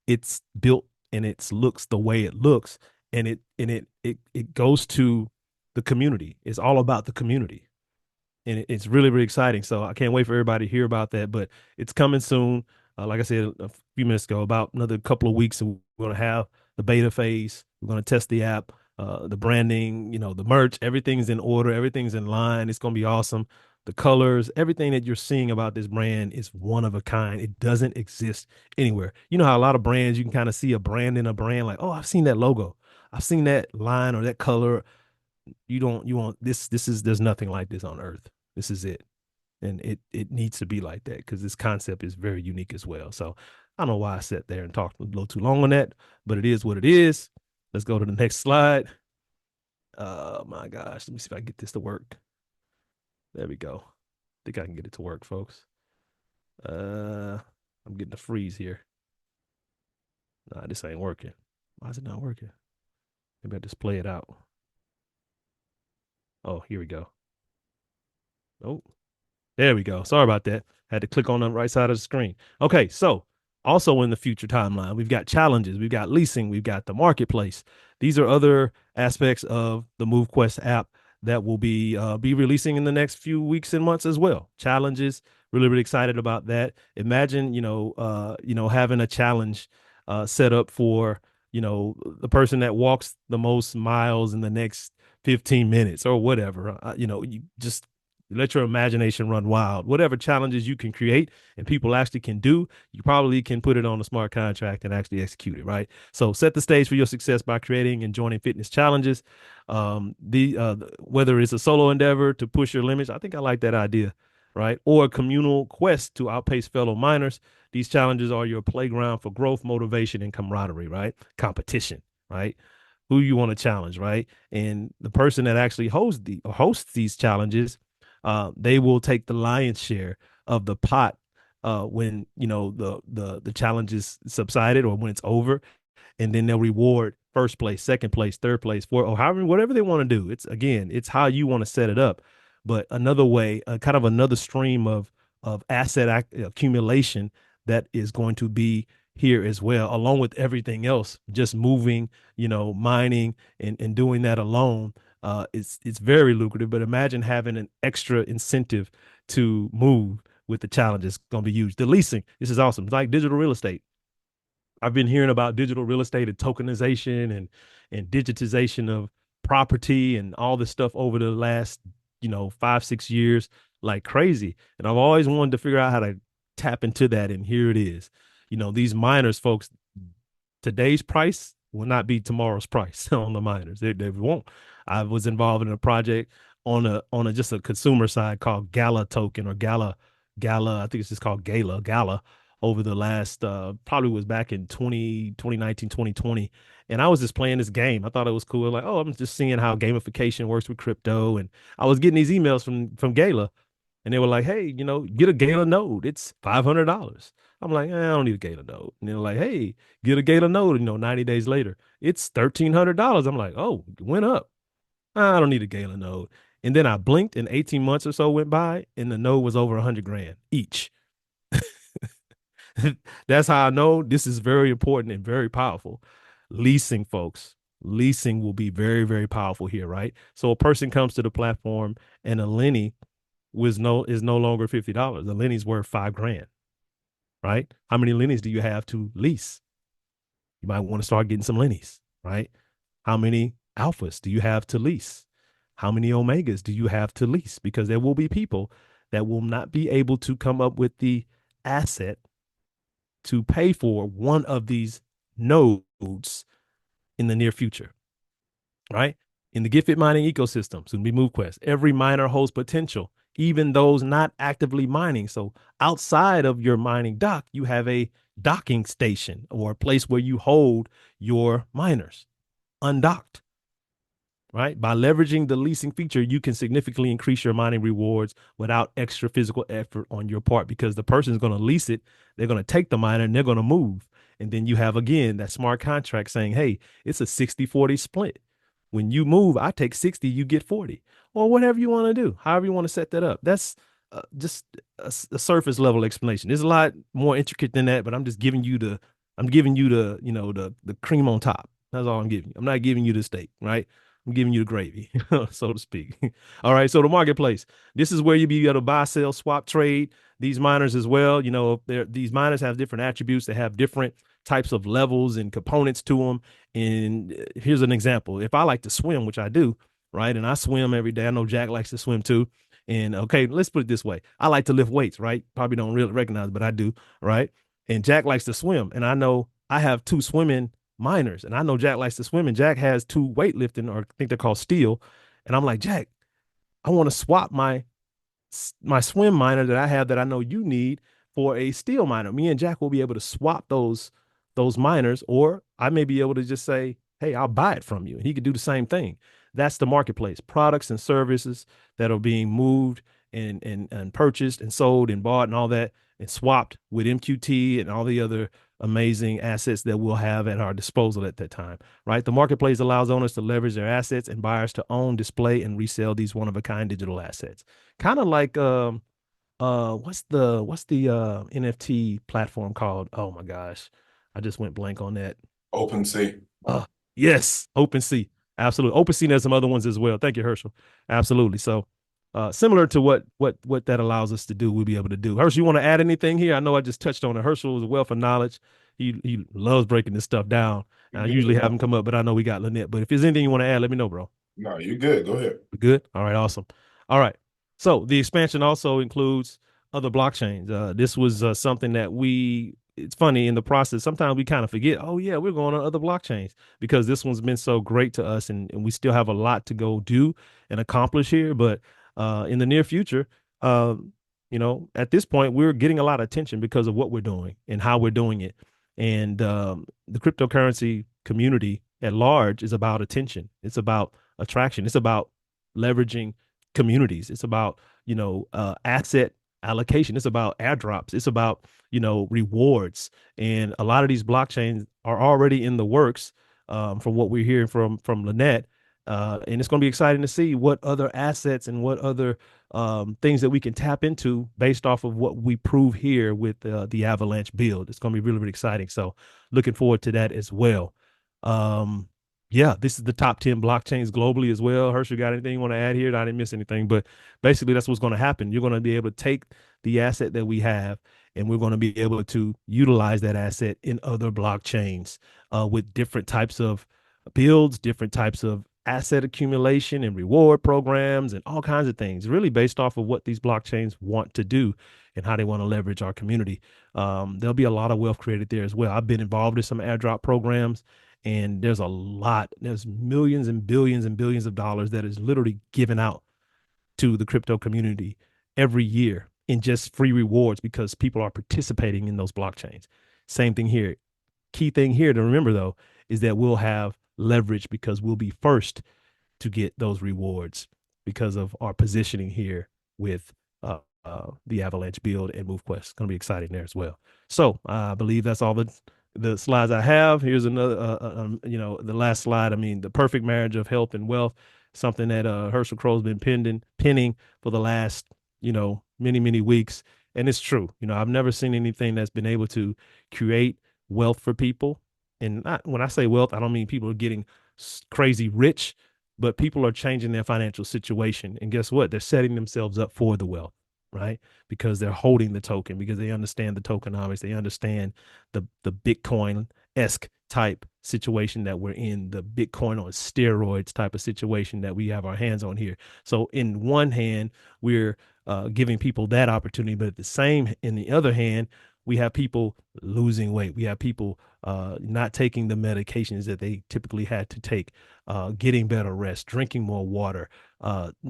it's built and it looks the way it looks, and it goes to the community. It's all about the community, and it's really, really exciting. So I can't wait for everybody to hear about that. But it's coming soon. Like I said a few minutes ago, about another couple of weeks, and we're going to have the beta phase. We're going to test the app, the branding, the merch. Everything's in order. Everything's in line. It's going to be awesome. The colors, everything that you're seeing about this brand is one of a kind. It doesn't exist anywhere. You know how a lot of brands, you can kind of see a brand in a brand, like, oh, I've seen that logo. I've seen that line or that color. You want there's nothing like this on earth. This is it. And it needs to be like that because this concept is very unique as well. So I don't know why I sat there and talked a little too long on that, but it is what it is. Let's go to the next slide. Oh my gosh. Let me see if I can get this to work. There we go. I think I can get it to work, folks. I'm getting a freeze here. Nah, this ain't working. Why is it not working? Maybe I just play it out. Oh, here we go. Oh, there we go. Sorry about that. Had to click on the right side of the screen. Okay, so also in the future timeline, we've got challenges, we've got leasing, we've got the marketplace. These are other aspects of the MoveQuest app that will be releasing in the next few weeks and months as well. Challenges, really, really excited about that. Imagine, having a challenge set up for, the person that walks the most miles in the next 15 minutes or whatever. You just let your imagination run wild. Whatever challenges you can create and people actually can do, you probably can put it on a smart contract and actually execute it, right? So set the stage for your success by creating and joining fitness challenges. Whether it's a solo endeavor to push your limits, I think I like that idea, right? Or a communal quest to outpace fellow miners. These challenges are your playground for growth, motivation, and camaraderie, right? Competition, right? Who you want to challenge, right? And the person that actually hosts these challenges, they will take the lion's share of the pot when the challenge is subsided or when it's over, and then they'll reward first place, second place, third place, fourth, or however, whatever they want to do. It's how you want to set it up. But another way, kind of another stream of asset accumulation that is going to be here as well, along with everything else, just moving, mining and doing that alone. It's very lucrative, but imagine having an extra incentive to move with the challenges. It's going to be huge. The leasing, this is awesome. It's like digital real estate. I've been hearing about digital real estate and tokenization and digitization of property and all this stuff over the last, 5, 6 years, like crazy. And I've always wanted to figure out how to tap into that. And here it is. These miners, folks, today's price will not be tomorrow's price on the miners. They won't. I was involved in a project on a just a consumer side called Gala token or Gala. I think it's just called Gala over the last probably was back in 2019, 2020. And I was just playing this game. I thought it was cool. Like, oh, I'm just seeing how gamification works with crypto. And I was getting these emails from Gala, and they were like, hey, get a Gala node. It's $500. I'm like, I don't need a Gala node. And they're like, hey, get a Gala node. 90 days later, it's $1,300. I'm like, oh, it went up. I don't need a Gala node. And then I blinked, and 18 months or so went by, and the node was over 100 grand each. That's how I know this is very important and very powerful. Leasing, folks. Leasing will be very, very powerful here, right? So a person comes to the platform, and a Lenny is no longer $50. The Lenny's worth 5 grand, right? How many Lenny's do you have to lease? You might want to start getting some Lenny's, right? How many alphas do you have to lease? How many omegas do you have to lease? Because there will be people that will not be able to come up with the asset to pay for one of these nodes in the near future, right? In the GetFit mining ecosystem, soon to be MoveQuest, every miner holds potential, even those not actively mining. So outside of your mining dock, you have a docking station or a place where you hold your miners undocked, right? By leveraging the leasing feature, you can significantly increase your mining rewards without extra physical effort on your part, because the person is going to lease it. They're going to take the miner and they're going to move. And then you have, again, that smart contract saying, hey, it's a 60-40 split. When you move, I take 60, you get 40, or whatever you want to do, however you want to set that up. That's just a surface level explanation. There's a lot more intricate than that, but I'm giving you the, the cream on top. That's all I'm giving you. I'm not giving you the steak, right? I'm giving you the gravy, so to speak. All right. So the marketplace, this is where you be able to buy, sell, swap, trade these miners as well. These miners have different attributes. They have different types of levels and components to them. And here's an example. If I like to swim, which I do, right? And I swim every day. I know Jack likes to swim too. And okay, let's put it this way. I like to lift weights, right? Probably don't really recognize, but I do, right? And Jack likes to swim. And I know I have two swimming miners, and I know Jack likes to swim, and Jack has two weightlifting, or I think they're called steel. And I'm like, Jack, I want to swap my swim miner that I have that I know you need for a steel miner. Me and Jack will be able to swap those miners, or I may be able to just say, hey, I'll buy it from you. And he could do the same thing. That's the marketplace, products and services that are being moved and purchased and sold and bought and all that, and swapped with MQT and all the other amazing assets that we'll have at our disposal at that time, right? The marketplace allows owners to leverage their assets and buyers to own, display, and resell these one-of-a-kind digital assets. Kind of like what's the NFT platform called? Oh my gosh, I just went blank on that. OpenSea. Yes, OpenSea. Absolutely. OpenSea has some other ones as well. Thank you, Herschel. Absolutely. So similar to what that allows us to do, we'll be able to do. Herschel, you want to add anything here? I know I just touched on it. Herschel is a wealth of knowledge. He loves breaking this stuff down. I usually have him come up, but I know we got Lynette. But if there's anything you want to add, let me know, bro. No, you're good. Go ahead. Good. All right. Awesome. All right. So the expansion also includes other blockchains. This was something that it's funny in the process. Sometimes we kind of forget, oh, yeah, we're going on other blockchains, because this one's been so great to us, and we still have a lot to go do and accomplish here. But in the near future, at this point, we're getting a lot of attention because of what we're doing and how we're doing it. And the cryptocurrency community at large is about attention. It's about attraction. It's about leveraging communities. It's about, asset allocation. It's about airdrops. It's about, rewards. And a lot of these blockchains are already in the works, from what we're hearing from Lynette. And it's going to be exciting to see what other assets and what other things that we can tap into based off of what we prove here with the Avalanche build. It's going to be really, really exciting. So looking forward to that as well. Yeah, this is the top 10 blockchains globally as well. Herschel, got anything you want to add here? I didn't miss anything, but basically that's what's going to happen. You're going to be able to take the asset that we have, and we're going to be able to utilize that asset in other blockchains with different types of builds, different types of asset accumulation and reward programs, and all kinds of things, really based off of what these blockchains want to do and how they want to leverage our community. There'll be a lot of wealth created there as well. I've been involved in some airdrop programs, and there's millions and billions of dollars that is literally given out to the crypto community every year in just free rewards because people are participating in those blockchains. Same thing here. Key thing here to remember though is that we'll have leverage because we'll be first to get those rewards because of our positioning here with the Avalanche build and MoveQuest. It's going to be exciting there as well. So I believe that's all the slides I have. Here's another, the last slide. I mean, the perfect marriage of health and wealth, something that Herschel Crow's been pinning for the last, many weeks. And it's true. I've never seen anything that's been able to create wealth for people. And when I say wealth, I don't mean people are getting crazy rich, but people are changing their financial situation. And guess what? They're setting themselves up for the wealth, right? Because they're holding the token, because they understand the tokenomics, they understand the Bitcoin esque type situation that we're in, the Bitcoin on steroids type of situation that we have our hands on here. So in one hand, we're giving people that opportunity, but in the other hand, we have people losing weight. We have people not taking the medications that they typically had to take, getting better rest, drinking more water,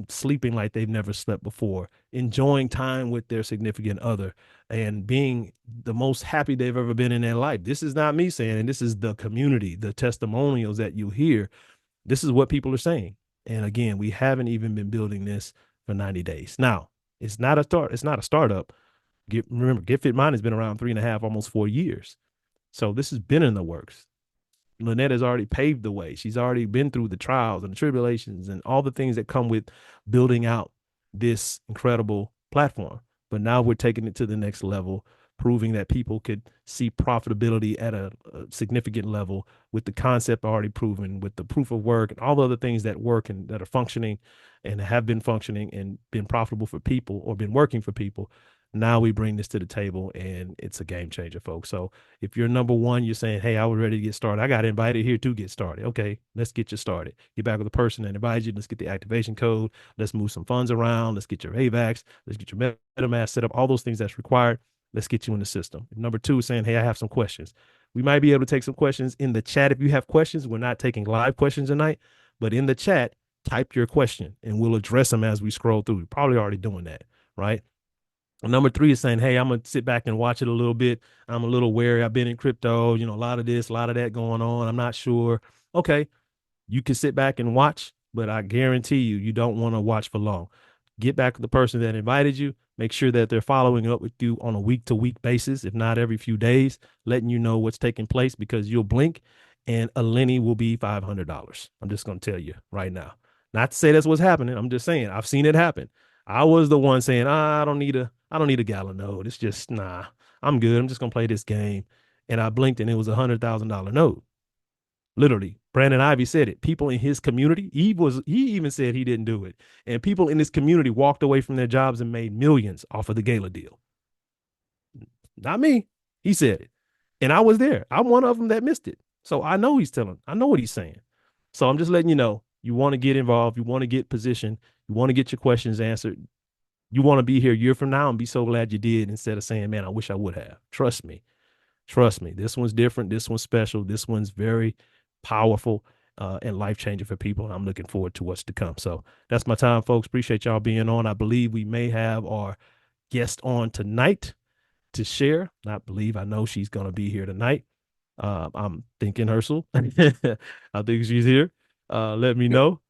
sleeping like they've never slept before, enjoying time with their significant other, and being the most happy they've ever been in their life. This is not me saying, and this is the community, the testimonials that you hear. This is what people are saying. And again, we haven't even been building this for 90 days. Now, it's not a start. It's not a startup. Remember, GetFit Mine has been around 3.5, almost 4 years. So this has been in the works. Lynette has already paved the way. She's already been through the trials and the tribulations and all the things that come with building out this incredible platform. But now we're taking it to the next level, proving that people could see profitability at a significant level with the concept already proven, with the proof of work and all the other things that work and that are functioning and have been functioning and been profitable for people or been working for people. Now we bring this to the table and it's a game changer, folks. So if you're number one, you're saying, hey, I was ready to get started. I got invited here to get started. Okay, let's get you started. Get back with the person that invited you. Let's get the activation code. Let's move some funds around. Let's get your AVAX. Let's get your MetaMask set up. All those things that's required. Let's get you in the system. Number two is saying, hey, I have some questions. We might be able to take some questions in the chat. If you have questions, we're not taking live questions tonight, but in the chat, type your question and we'll address them as we scroll through. We're probably already doing that, right? Number three is saying, hey, I'm going to sit back and watch it a little bit. I'm a little wary. I've been in crypto, a lot of this, a lot of that going on. I'm not sure. Okay, you can sit back and watch, but I guarantee you, you don't want to watch for long. Get back with the person that invited you. Make sure that they're following up with you on a week-to-week basis, if not every few days, letting you know what's taking place because you'll blink and a Lenny will be $500. I'm just going to tell you right now. Not to say that's what's happening. I'm just saying I've seen it happen. I was the one saying, I don't need a gallon node. It's just, nah, I'm good. I'm just gonna play this game. And I blinked and it was $100,000 node. Literally. Brandon Ivy said it. People in his community, he even said he didn't do it. And people in this community walked away from their jobs and made millions off of the gala deal. Not me. He said it. And I was there. I'm one of them that missed it. So I know I know what he's saying. So I'm just letting you know, you want to get involved, you want to get positioned, you want to get your questions answered. You want to be here a year from now and be so glad you did instead of saying, man, I wish I would have. Trust me. Trust me. This one's different. This one's special. This one's very powerful and life changing for people. And I'm looking forward to what's to come. So that's my time, folks. Appreciate y'all being on. I believe we may have our guest on tonight to share. Not believe, I know she's going to be here tonight. I'm thinking Herschel. I think she's here. Let me Yeah, know.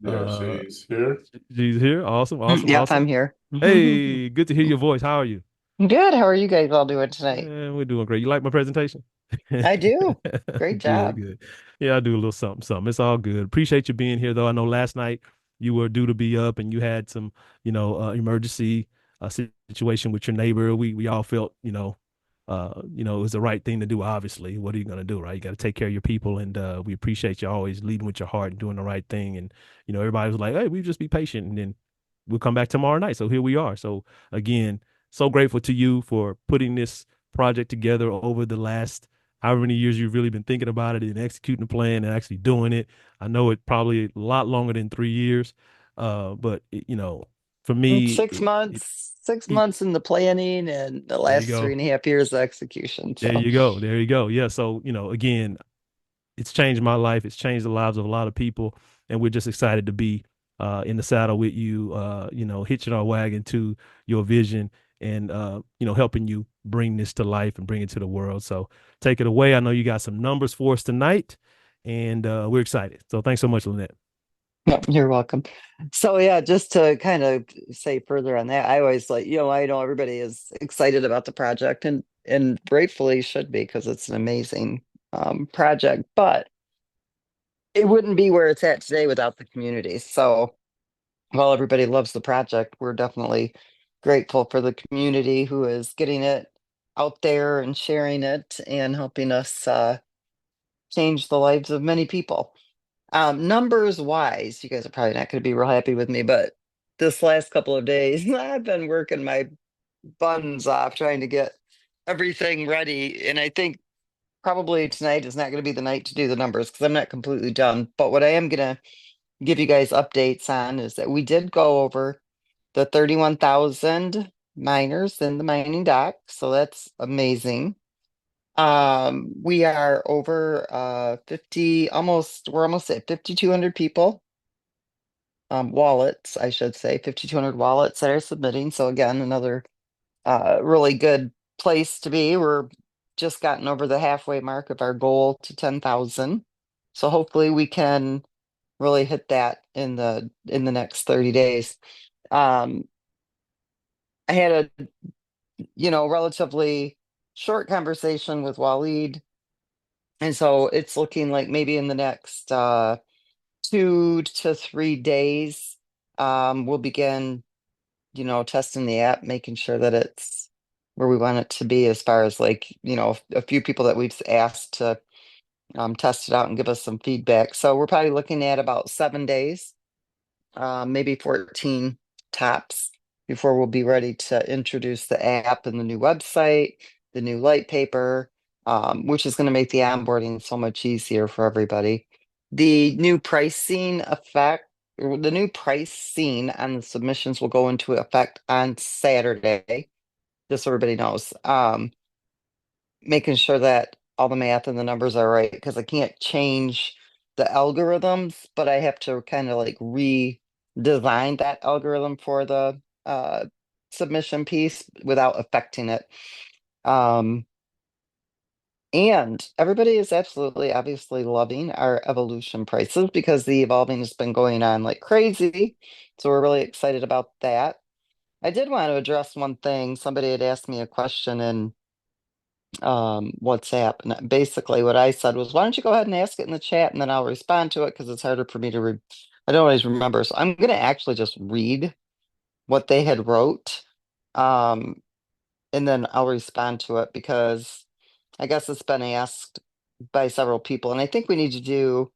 yeah, Uh, she's here. she's here. Awesome, awesome, Yep, awesome. I'm here. Hey, good to hear your voice. How are you? Good. How are you guys all doing tonight? We're doing great. You like my presentation? I do. Great Good, job. good. Yeah, I do a little something, something. It's all good. Appreciate you being here, though. I know last night you were due to be up and you had some, emergency situation with your neighbor. We all felt, it was the right thing to do. Obviously, what are you going to do, right? You got to take care of your people, and we appreciate you always leading with your heart and doing the right thing. And everybody was like, "Hey, we just be patient, and then we'll come back tomorrow night." So here we are. So again, so grateful to you for putting this project together over the last however many years you've really been thinking about it and executing the plan and actually doing it. I know it probably a lot longer than 3 years, but for me, Six months, six it, months in the planning and the there you last three go. and a half years of execution. There So you go. There you go. Yeah. So, again, it's changed my life. It's changed the lives of a lot of people. And we're just excited to be in the saddle with you, hitching our wagon to your vision and, helping you bring this to life and bring it to the world. So take it away. I know you got some numbers for us tonight, and we're excited. So thanks so much, Lynette. yep, you're welcome. So yeah, just to kind of say further on that, I always like, I know everybody is excited about the project and rightfully should be because it's an amazing project, but it wouldn't be where it's at today without the community. So while everybody loves the project, we're definitely grateful for the community who is getting it out there and sharing it and helping us change the lives of many people. Numbers wise, you guys are probably not going to be real happy with me, but this last couple of days, I've been working my buns off trying to get everything ready. And I think probably tonight is not going to be the night to do the numbers because I'm not completely done. But what I am going to give you guys updates on is that we did go over the 31,000 miners in the mining dock. So that's amazing. We are over 50, we're almost at 5,200 people. Wallets, I should say, 5,200 wallets that are submitting. So again, another really good place to be. We're just gotten over the halfway mark of our goal to 10,000. So hopefully we can really hit that in the next 30 days. Um, I had a relatively short conversation with Waleed, and so it's looking like maybe in the next 2 to 3 days, we'll begin, testing the app, making sure that it's where we want it to be as far as like, a few people that we've asked to test it out and give us some feedback. So we're probably looking at about 7 days, maybe 14 tops before we'll be ready to introduce the app and the new website, the new light paper, which is going to make the onboarding so much easier for everybody. The new pricing effect, or the new pricing on the submissions will go into effect on Saturday, just so everybody knows. Making sure that all the math and the numbers are right because I can't change the algorithms, but I have to kind of like redesign that algorithm for the submission piece without affecting it. And everybody is absolutely obviously loving our evolution prices because the evolving has been going on like crazy. So we're really excited about that. I did want to address one thing. Somebody had asked me a question in WhatsApp. And basically what I said was, why don't you go ahead and ask it in the chat and then I'll respond to it because it's harder for me to I don't always remember. So I'm gonna actually just read what they had wrote. And then I'll respond to it because I guess it's been asked by several people. And I think we need to do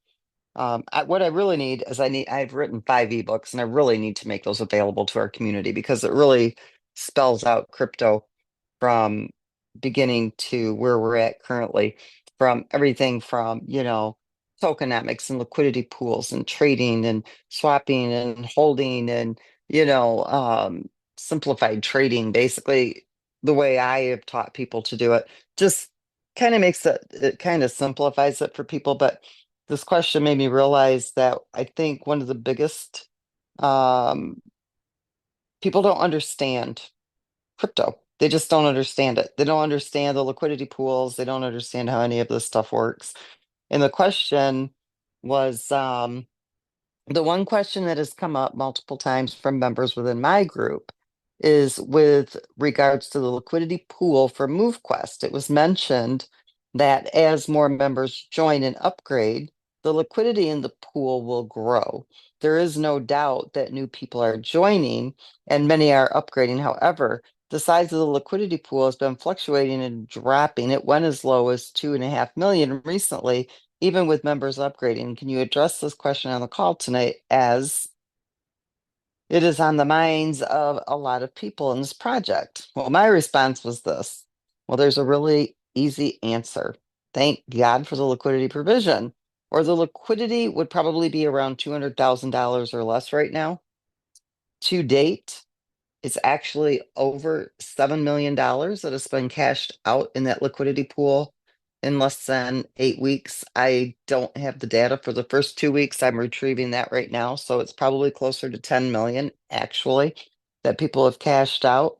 what I really need is I've written 5 ebooks and I really need to make those available to our community because it really spells out crypto from beginning to where we're at currently, from everything from, tokenomics and liquidity pools and trading and swapping and holding and, simplified trading, basically the way I have taught people to do it, just kind of it kind of simplifies it for people. But this question made me realize that I think one of the biggest um, people don't understand crypto. They just don't understand it. They don't understand the liquidity pools. They don't understand how any of this stuff works. And the question was the one question that has come up multiple times from members within my group is with regards to the liquidity pool for MoveQuest. It was mentioned that as more members join and upgrade, the liquidity in the pool will grow. There is no doubt that new people are joining and many are upgrading. However, the size of the liquidity pool has been fluctuating and dropping. It went as low as 2.5 million recently, even with members upgrading. Can you address this question on the call tonight, as it is on the minds of a lot of people in this project? Well, my response was this. Well, there's a really easy answer. Thank God for the liquidity provision, or the liquidity would probably be around $200,000 or less right now. To date, it's actually over $7 million that has been cashed out in that liquidity pool in less than 8 weeks. I don't have the data for the first 2 weeks. I'm retrieving that right now. So it's probably closer to 10 million actually that people have cashed out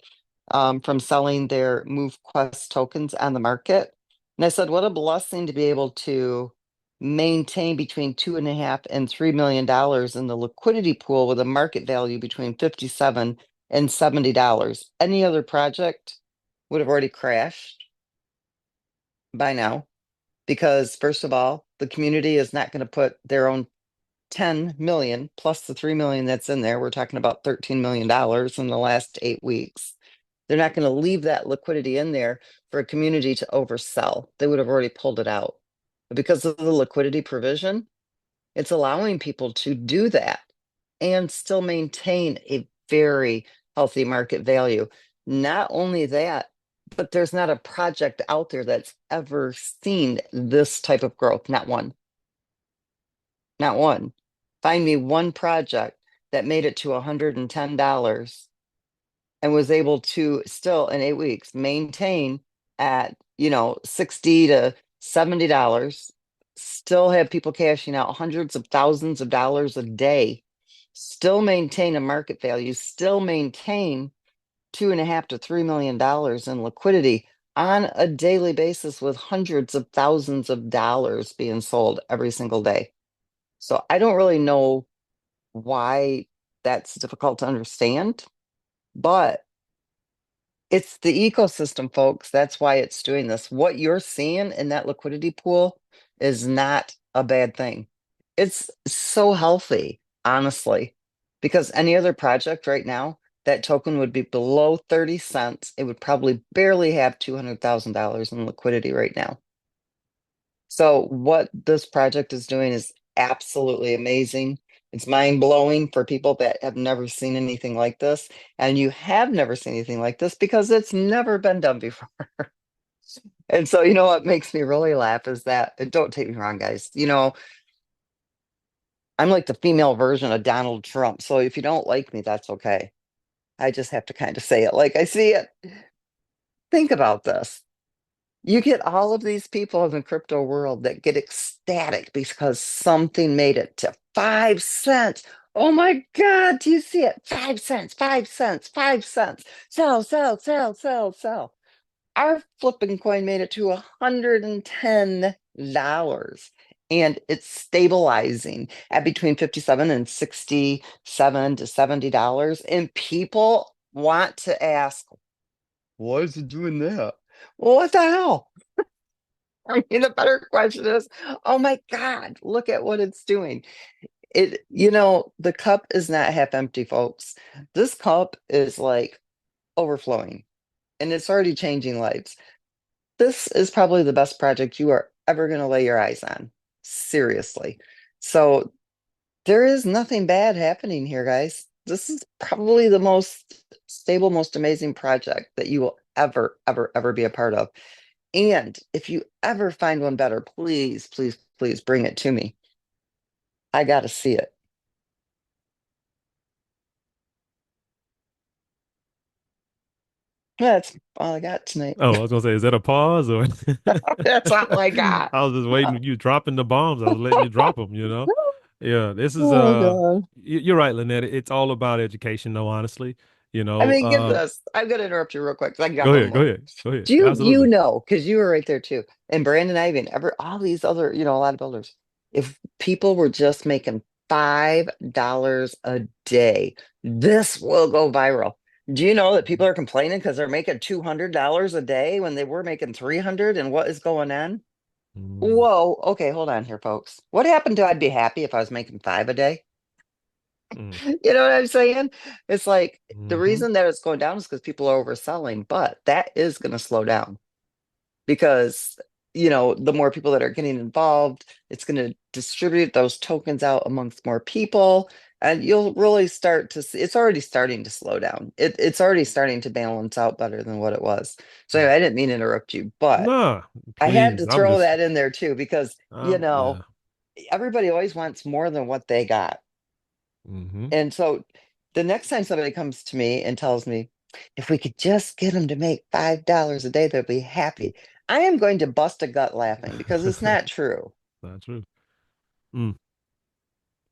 from selling their MoveQuest tokens on the market. And I said, what a blessing to be able to maintain between 2.5 and $3 million in the liquidity pool with a market value between 57 and $70. Any other project would have already crashed by now, because first of all, the community is not going to put their own 10 million plus the 3 million that's in there. We're talking about $13 million in the last 8 weeks. They're not going to leave that liquidity in there for a community to oversell. They would have already pulled it out. But because of the liquidity provision, it's allowing people to do that and still maintain a very healthy market value. Not only that, but there's not a project out there that's ever seen this type of growth. Not one. Not one. Find me one project that made it to $110 and was able to still in 8 weeks maintain at, 60 to $70, still have people cashing out hundreds of thousands of dollars a day, still maintain a market value, still maintain 2.5 to $3 million in liquidity on a daily basis, with hundreds of thousands of dollars being sold every single day. So I don't really know why that's difficult to understand, but it's the ecosystem, folks. That's why it's doing this. What you're seeing in that liquidity pool is not a bad thing. It's so healthy, honestly, because any other project right now, that token would be below 30 cents. It would probably barely have $200,000 in liquidity right now. So what this project is doing is absolutely amazing. It's mind blowing for people that have never seen anything like this. And you have never seen anything like this because it's never been done before. And so, what makes me really laugh is that, and don't take me wrong, guys, I'm like the female version of Donald Trump. So if you don't like me, that's okay. I just have to kind of say it like I see it. Think about this. You get all of these people in the crypto world that get ecstatic because something made it to 5 cents. Oh my God, do you see it? 5 cents, 5 cents, 5 cents. Sell, sell, sell, sell, sell. Our flipping coin made it to $110, and it's stabilizing at between 57 and 67 to $70. And people want to ask, why is it doing that? Well, what the hell? I mean, the better question is, oh my God, look at what it's doing. The cup is not half empty, folks. This cup is like overflowing, and it's already changing lives. This is probably the best project you are ever going to lay your eyes on. Seriously. So there is nothing bad happening here, guys. This is probably the most stable, most amazing project that you will ever, ever, ever be a part of. And if you ever find one better, please, please, please bring it to me. I got to see it. That's all I got tonight. Oh, I was gonna say, is that a pause or? That's all I got. I was just waiting. You dropping the bombs. I was letting you drop them. Yeah. This is Oh God. You're right, Lynette. It's all about education, though. Honestly, I mean, get this. I'm gonna interrupt you real quick because I can go jump on ahead. Go more. ahead. Go ahead. Do you Absolutely. know, because you were right there too, and Brandon Ivy and all these other, a lot of builders, if people were just making $5 a day, this will go viral. Do you know that people are complaining because they're making $200 a day when they were making 300? And what is going on? Mm. Whoa. Okay, hold on here, folks. What happened to I'd be happy if I was making five a day? Mm. You know what I'm saying? It's like the Hmm. reason that it's going down is because people are overselling, but that is going to slow down because, the more people that are getting involved, it's going to distribute those tokens out amongst more people. And you'll really start to see it's already starting to slow down. It's already starting to balance out better than what it was. So anyway, I didn't mean to interrupt you, but Nah, I had please. to I'm throw just, that in there too, because, yeah. everybody always wants more than what they got. Hmm. And so the next time somebody comes to me and tells me, if we could just get them to make $5 a day, they'll be happy. I am going to bust a gut laughing because it's not true. Not true. Mm.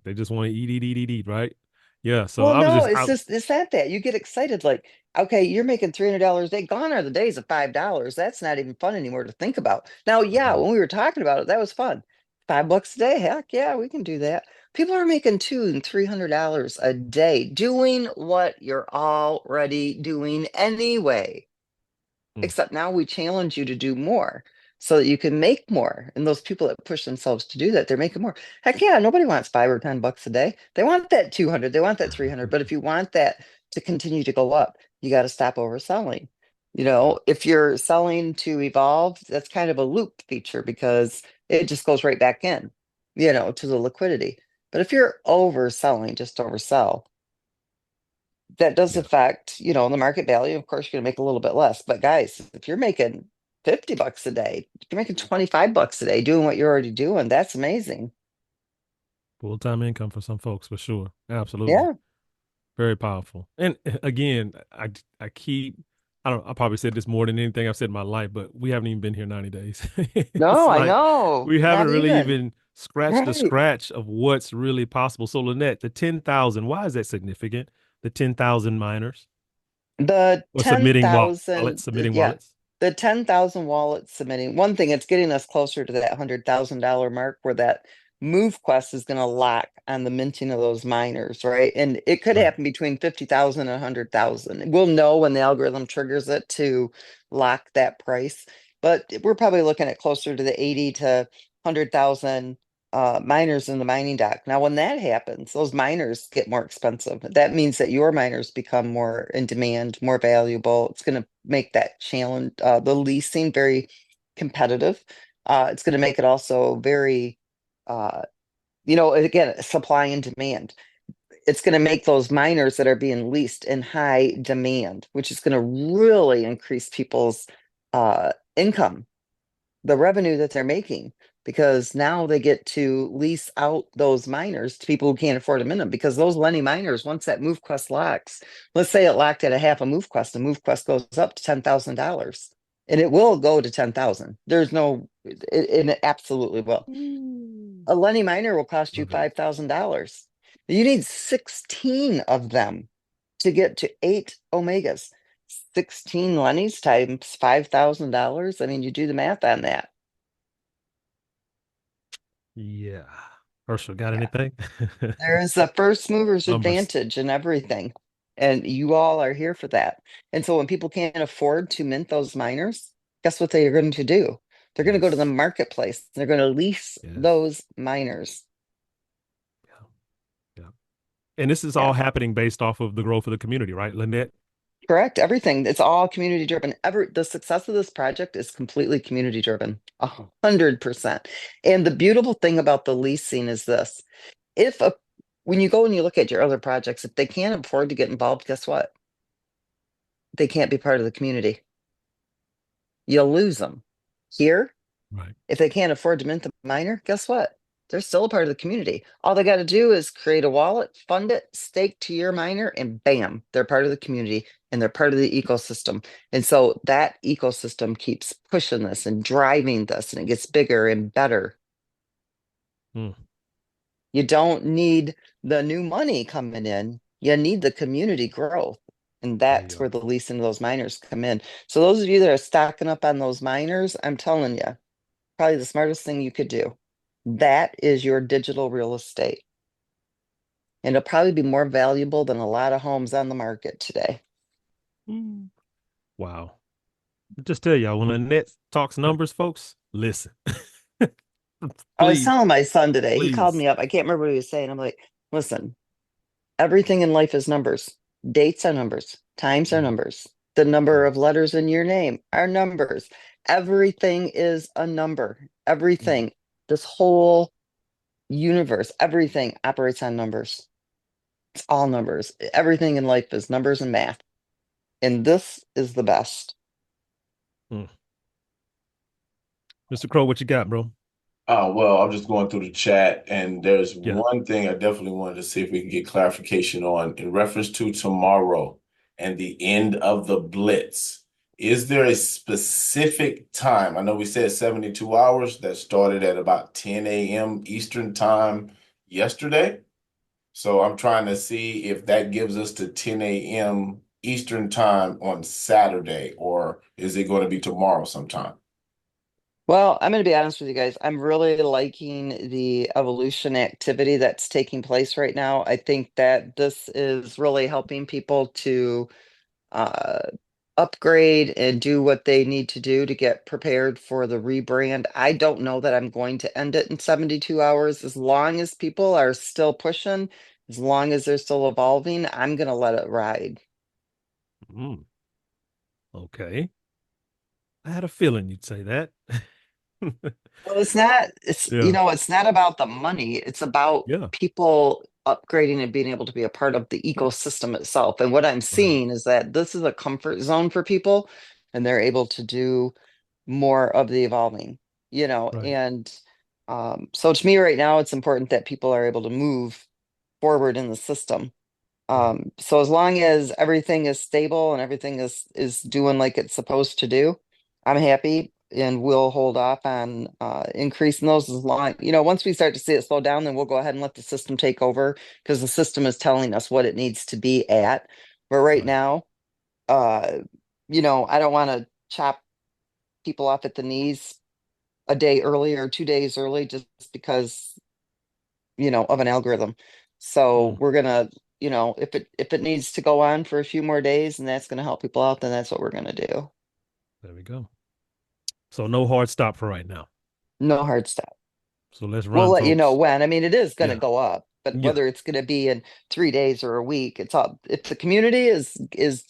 They just want to eat, eat, eat, eat, eat, right? Yeah. So Well, I was no, just it's out. just it's not that. You get excited like, okay, you're making $300 a day. Gone are the days of $5. That's not even fun anymore to think about. Now, yeah, Mhm. when we were talking about it, that was fun. $5 a day, heck yeah, we can do that. People are making $200 and $300 a day doing what you're already doing anyway. Mm. Except now we challenge you to do more so that you can make more. And those people that push themselves to do that, they're making more. Heck yeah, nobody wants $5 or $10 a day. They want that 200, they want that 300. But if you want that to continue to go up, you got to stop overselling. Yeah. If you're selling to evolve, that's kind of a loop feature because it just goes right back in, to the liquidity. But if you're overselling, just oversell, that does Yeah. affect, the market value. Of course, you're going to make a little bit less. But guys, if you're making $50 a day, if you're making $25 a day doing what you're already doing, that's amazing. Full-time income for some folks, for sure. Absolutely. Yeah. Very powerful. And again, I keep, I probably said this more than anything I've said in my life, but we haven't even been here 90 days. It's No, I like know. we haven't Not really even. even scratched the Right. scratch of what's really possible. So Lynette, the 10,000, why is that significant? The 10,000 miners The or submitting 10,000, wallets, submitting yeah, wallets. the 10,000 wallets submitting. One thing, it's getting us closer to that $100,000 mark where that move quest is going to lock on the minting of those miners, right? And it could Right. happen between 50,000 and 100,000. We'll know when the algorithm triggers it to lock that price, but we're probably looking at closer to the 80 to 100,000 miners in the mining dock. Now, when that happens, those miners get more expensive. That means that your miners become more in demand, more valuable. It's going to make that challenge, the leasing very competitive. It's going to make it also very, uh, again, supply and demand. It's going to make those miners that are being leased in high demand, which is going to really increase people's income, the revenue that they're making, because now they get to lease out those miners to people who can't afford to mint them. Because those Lenny miners, once that move quest locks, let's say it locked at a half a move quest, the move quest goes up to $10,000, and it will go to 10,000. There's no, it absolutely will. Mm. A Lenny miner will cost you Love it. $5,000. You need 16 of them to get to 8 Omegas. 16 Lennies times $5,000. I mean, you do the math on that. Yeah. Herschel, got Yeah. anything? There is a first mover's Numbers. advantage in everything. And you all are here for that. And so when people can't afford to mint those miners, guess what they are going to do? They're going to go to the Yes. marketplace. They're going to lease Yes. those miners. Yeah. Yeah. And this is all Yeah. happening based off of the growth of the community, right, Lynette? Correct. Everything. It's all community driven. The success of this project is completely community driven. 100%. And the beautiful thing about the leasing is this. If a when you go and you look at your other projects, if they can't afford to get involved, guess what? They can't be part of the community. You'll lose them. Here, Right. if they can't afford to mint the miner, guess what? They're still a part of the community. All they got to do is create a wallet, fund it, stake to your miner, and bam, they're part of the community and they're part of the ecosystem. And so that ecosystem keeps pushing this and driving this, and it gets bigger and better. Mm, You don't need the new money coming in. You need the community growth. And there you that's where go. the leasing of those miners come in. So those of you that are stocking up on those miners, I'm telling you, probably the smartest thing you could do. That is your digital real estate. And it'll probably be more valuable than a lot of homes on the market today. Mm. Wow. Just tell y'all, when Lynette talks numbers, folks, listen. I was Please, telling my son today, he called please. me up. I can't remember what he was saying. I'm like, listen, Everything in life is numbers. Dates are numbers. Times are Mm, numbers. The number mm, of letters in your name are numbers. Everything is a number. mm. Everything, this whole universe, everything operates on numbers. It's all numbers. Everything in life is numbers and math. And this is the best. Mm. Mr. Crow, what you got, bro? Oh, well, I'm just going through the chat, and there's Yeah. one thing I definitely wanted to see if we can get clarification on in reference to tomorrow and the end of the Blitz. Is there a specific time? I know we said 72 hours that started at about 10 a.m. Eastern time yesterday. So I'm trying to see if that gives us to 10 a.m. Eastern time on Saturday, or is it going to be tomorrow sometime? Well, I'm going to be honest with you guys. I'm really liking the evolution activity that's taking place right now. I think that this is really helping people to uh, upgrade and do what they need to do to get prepared for the rebrand. I don't know that I'm going to end it in 72 hours. As long as people are still pushing, as long as they're still evolving, I'm going to let it ride. Mm, okay. I had a feeling you'd say that. Well, it's not, it's, Yeah. it's not about the money. It's about Yeah. people upgrading and being able to be a part of the ecosystem itself. And what I'm Right. seeing is that this is a comfort zone for people and they're able to do more of the evolving, Right. and so to me right now, it's important that people are able to move forward in the system. Right. So as long as everything is stable and everything is doing like it's supposed to do, I'm happy and we'll hold off on increasing those as long, once we start to see it slow down, then we'll go ahead and let the system take over because the system is telling us what it needs to be at. But right Right. now, uh, I don't want to chop people off at the knees a day early or 2 days early just because of an algorithm. So Mm, we're gonna, if it needs to go on for a few more days and that's gonna help people out, then that's what we're gonna do. there we go. So no hard stop for right now. No hard stop. So let's We'll run, let you know folks. when. I mean, it is gonna Yeah. go up, but Yeah. whether it's gonna be in 3 days or a week, it's all if the community is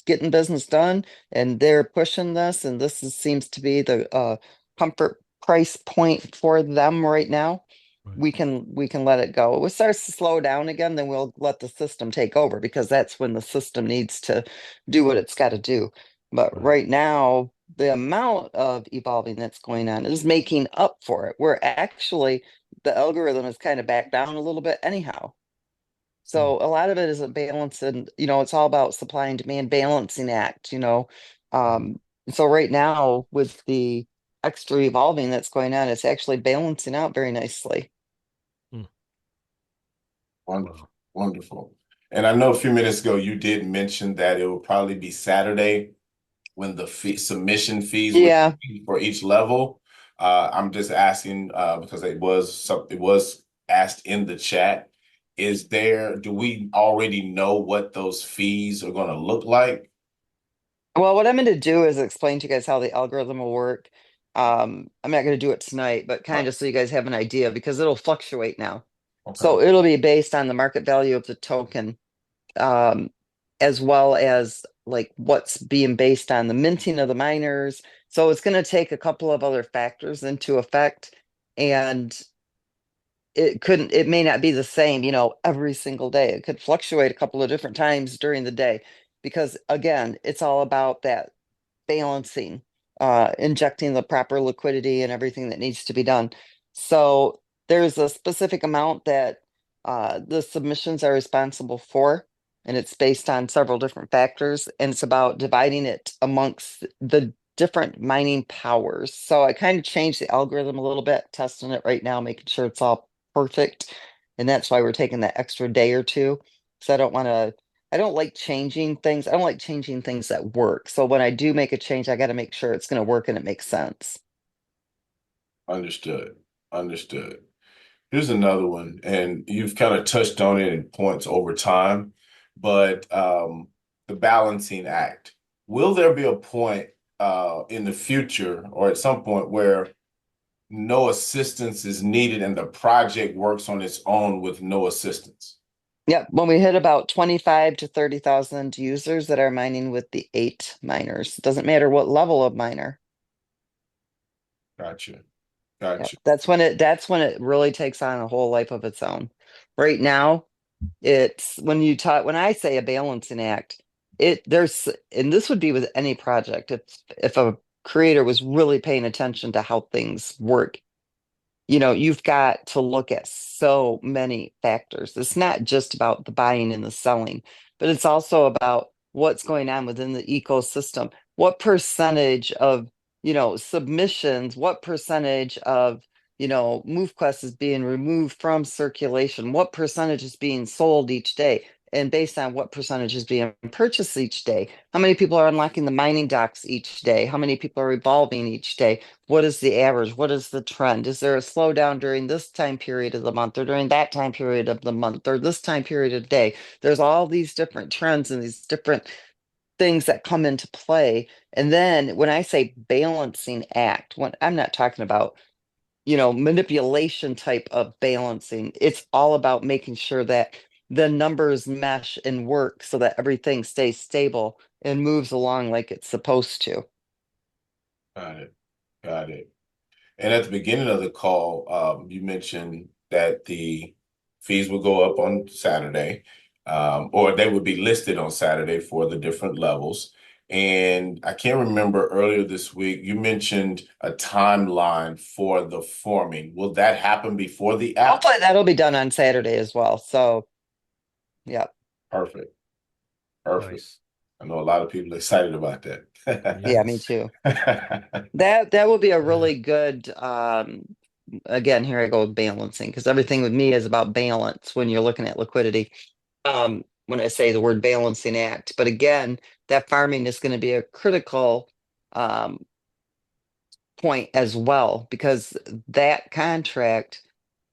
getting business done and they're pushing this, and seems to be the comfort price point for them right now. Right. We can let it go. If it starts to slow down again, then we'll let the system take over because that's when the system needs to do what it's got to do. But Right. right now, the amount of evolving that's going on is making up for it. We're actually the algorithm is kind of back down a little bit anyhow. Mm, So a lot of it is a balance, and it's all about supply and demand balancing act. right. Um, so right now with the extra evolving that's going on, it's actually balancing out very nicely. Mm, Wonderful, wow. wonderful. And I know a few minutes ago you did mention that it will probably be Saturday when the submission fees would Yeah. be for each level. I'm just asking because it was asked in the chat. Do we already know what those fees are going to look like? Well, what I'm going to do is explain to you guys how the algorithm will work. I'm not going to do it tonight, but Uh, kind of so you guys have an idea because it'll fluctuate now. okay. So it'll be based on the market value of the token, um, as well as like what's being based on the minting of the miners. So it's going to take a couple of other factors into effect, and it may not be the same, every single day. It could fluctuate a couple of different times during the day because again, it's all about that balancing, injecting the proper liquidity and everything that needs to be done. So there's a specific amount that the submissions are responsible for, and it's based on several different factors, and it's about dividing it amongst the different mining powers. So I kind of changed the algorithm a little bit, testing it right now, making sure it's all perfect. And that's why we're taking that extra day or two. So I don't like changing things. I don't like changing things that work. So when I do make a change, I got to make sure it's going to work and it makes sense. Understood. Understood. Here's another one, and you've kind of touched on it in points over time, but the balancing act. Will there be a point in the future or at some point where no assistance is needed and the project works on its own with no assistance? Yep, when we hit about 25 to 30,000 users that are mining with the 8 miners, it doesn't matter what level of miner. Gotcha. Yep, Gotcha. that's when it really takes on a whole life of its own. Right now, it's when I say a balancing act, and this would be with any project. If a creator was really paying attention to how things work, you've got to look at so many factors. It's not just about the buying and the selling, but it's also about what's going on within the ecosystem. What percentage of, submissions, what percentage of, MoveQuest is being removed from circulation? What percentage is being sold each day? And based on what percentage is being purchased each day? How many people are unlocking the mining docks each day? How many people are evolving each day? What is the average? What is the trend? Is there a slowdown during this time period of the month or during that time period of the month or this time period of day? There's all these different trends and these different things that come into play. And then when I say balancing act, when I'm not talking about, manipulation type of balancing, it's all about making sure that the numbers mesh and work so that everything stays stable and moves along like it's supposed to. Got it. Got it. And at the beginning of the call, you mentioned that the fees will go up on Saturday, or they would be listed on Saturday for the different levels. And I can't remember earlier this week, you mentioned a timeline for the forming. Will that happen before the app? Hopefully that'll be done on Saturday as well. So, yeah. Perfect. Perfect. Nice. I know a lot of people excited about that. Yeah, me Yes. too. That will be a really good again, here I go with balancing because everything with me is about balance when you're looking at liquidity. When I say the word balancing act, but again, that farming is going to be a critical um point as well because that contract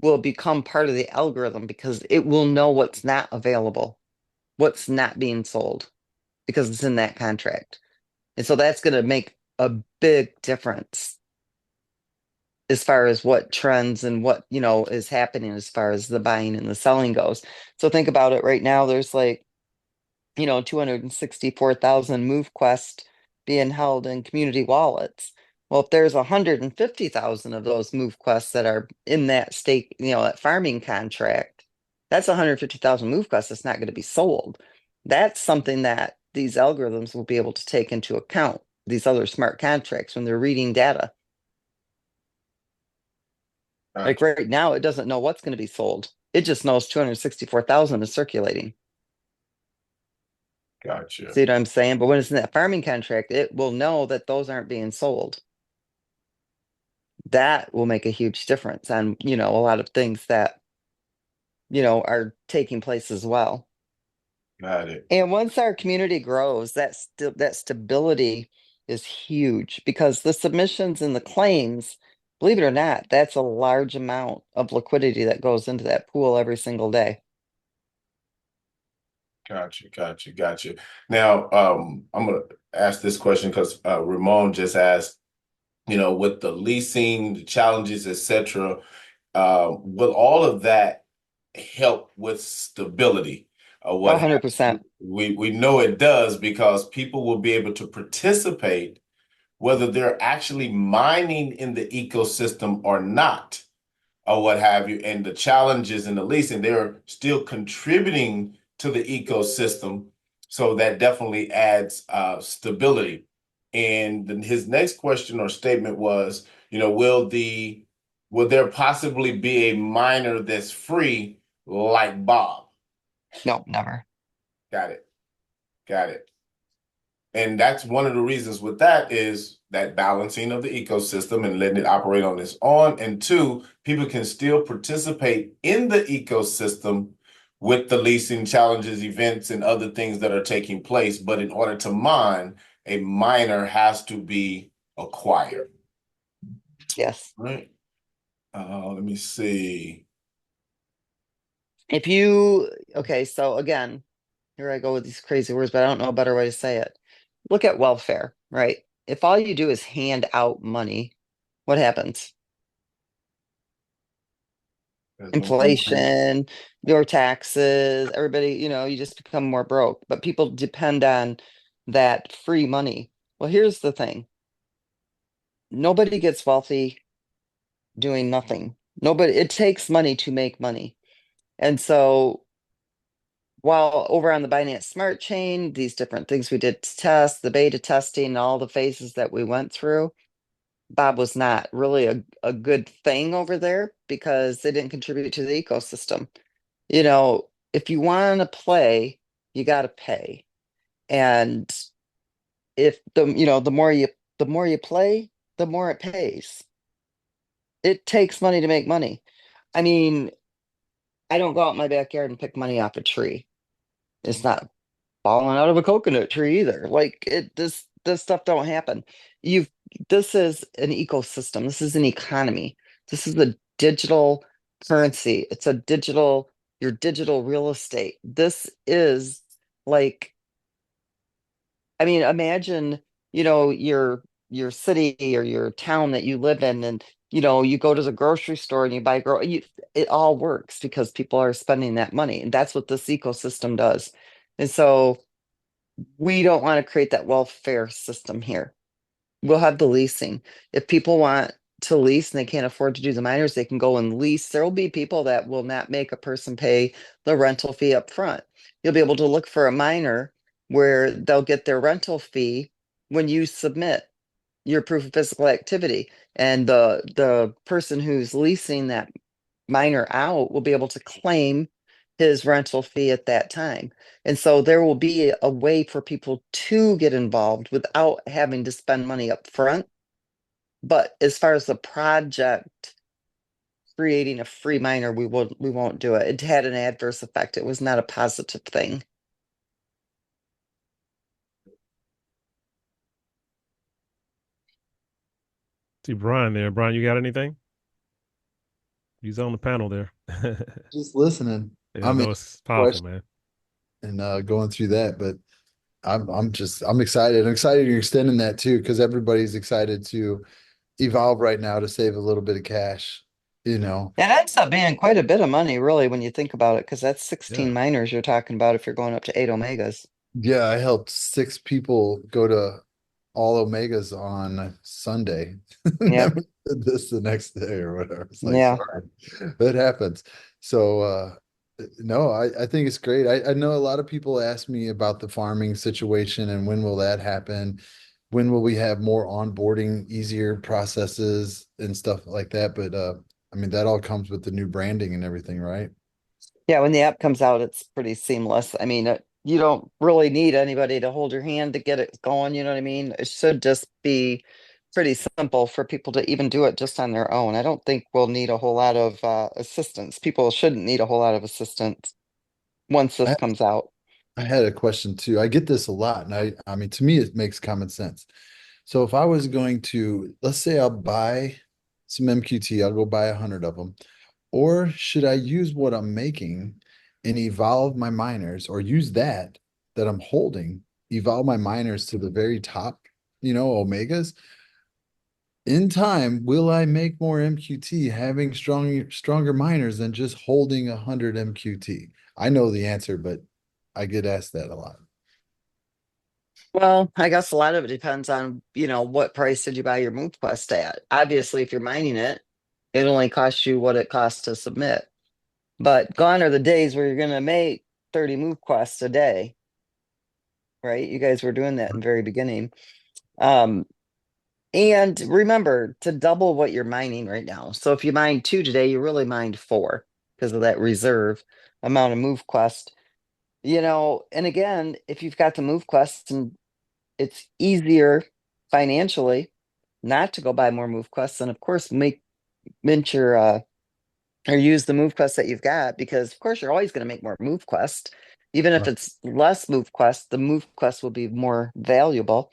will become part of the algorithm because it will know what's not available, what's not being sold because it's in that contract. And so that's going to make a big difference as far as what trends and what, is happening as far as the buying and the selling goes. So think about it right now, there's like, 264,000 move quest being held in community wallets. Well, if there's 150,000 of those move quests that are in that stake, that farming contract, that's 150,000 move quests that's not going to be sold. That's something that these algorithms will be able to take into account, these other smart contracts when they're reading data. Like Gotcha. right now, it doesn't know what's going to be sold. It just knows 264,000 is circulating. Gotcha. See what I'm saying? But when it's in that farming contract, it will know that those aren't being sold. That will make a huge difference on, a lot of things that, are taking place as well. Got it. And once our community grows, that stability is huge because the submissions and the claims, believe it or not, that's a large amount of liquidity that goes into that pool every single day. Gotcha, gotcha, gotcha. Now, I'm gonna ask this question because Ramon just asked, with the leasing, the challenges, etc., will all of that help with stability? Oh, What have 100%. we know it does because people will be able to participate whether they're actually mining in the ecosystem or not, or what have you. And the challenges in the leasing, they're still contributing to the ecosystem. So that definitely adds stability. And then his next question or statement was, will there possibly be a miner that's free like Bob? No, never. Got it. Got it. And that's one of the reasons with that is that balancing of the ecosystem and letting it operate on its own. And two, people can still participate in the ecosystem with the leasing challenges, events, and other things that are taking place. But in order to mine, a miner has to be acquired. Yes. Right. Let me see. Okay, so again, here I go with these crazy words, but I don't know a better way to say it. Look at welfare, right? If all you do is hand out money, what happens? There's more inflation. inflation, your taxes, everybody, you just become more broke. But people depend on that free money. Well, here's the thing. Nobody gets wealthy doing nothing. Nobody, it takes money to make money. And so while over on the Binance Smart Chain, these different things we did to test, the beta testing, all the phases that we went through, Bob was not really a good thing over there because they didn't contribute to the ecosystem. If you want to play, you got to pay. And if the more you play, the more it pays. It takes money to make money. I mean, I don't go out in my backyard and pick money off a tree. It's not falling out of a coconut tree either. Like this stuff don't happen. You've this is an ecosystem. This is an economy. This is a digital currency. It's a your digital real estate. This is like, I mean, imagine, your city or your town that you live in, and you go to the grocery store and you buy it all works because people are spending that money. And that's what this ecosystem does. And so we don't want to create that welfare system here. We'll have the leasing. If people want to lease and they can't afford to do the minors, they can go and lease. There will be people that will not make a person pay the rental fee up front. You'll be able to look for a minor where they'll get their rental fee when you submit your proof of physical activity. And the person who's leasing that minor out will be able to claim his rental fee at that time. And so there will be a way for people to get involved without having to spend money up front. But as far as the project creating a free minor, we won't do it. It had an adverse effect. It was not a positive thing. See Brian there. Brian, you got anything? He's on the panel there. Just listening. Yeah, I I'm in know it's powerful, question man. and going through that, but I'm excited. I'm excited you're extending that too, because everybody's excited to evolve right now to save a little bit of cash, you know. It ends up being quite a bit of money, really, when you think about it, because that's 16 Yeah. minors you're talking about if you're going up to 8 omegas. Yeah, I helped 6 people go to all Omegas on Sunday. Yep. Never did this the next day or whatever. It's like, Yeah. sorry, that happens. So, no, I think it's great. I know a lot of people ask me about the farming situation and when will that happen? When will we have more onboarding, easier processes and stuff like that? But I mean, that all comes with the new branding and everything, right? Yeah, when the app comes out, it's pretty seamless. I mean, you don't really need anybody to hold your hand to get it going. You know what I mean? It should just be pretty simple for people to even do it just on their own. I don't think we'll need a whole lot of assistance. People shouldn't need a whole lot of assistance once this I, comes out. I had a question too. I get this a lot, and I mean, to me, it makes common sense. So if I was going to, let's say I'll buy some MQT, I'll go buy 100 of them. Or should I use what I'm making and evolve my miners or use that I'm holding, evolve my miners to the very top, omegas? In time, will I make more MQT having stronger miners than just holding 100 MQT? I know the answer, but I get asked that a lot. Well, I guess a lot of it depends on, what price did you buy your Move Quest at? Obviously, if you're mining it, it only costs you what it costs to submit. But gone are the days where you're going to make 30 Move Quests a day, right? You guys were doing that in the very beginning. Um, and remember to double what you're mining right now. So if you mined two today, you really mined four because of that reserve amount of Move Quest. And again, if you've got the Move Quest and it's easier financially not to go buy more Move Quests, then of course mint your or use the Move Quest that you've got, because of course you're always going to make more Move Quest. Even if Right. it's less Move Quest, the Move Quest will be more valuable.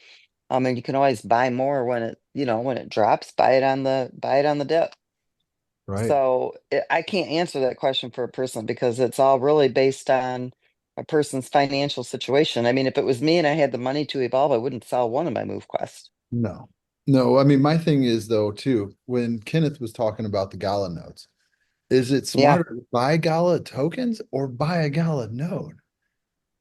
And you can always buy more when it drops, buy it on the dip. Right. So I can't answer that question for a person because it's all really based on a person's financial situation. I mean, if it was me and I had the money to evolve, I wouldn't sell one of my Move Quests. No. No, I mean, my thing is though, too, when Kenneth was talking about the gala notes, Is it Yeah. smarter to buy Gala tokens or buy a Gala node?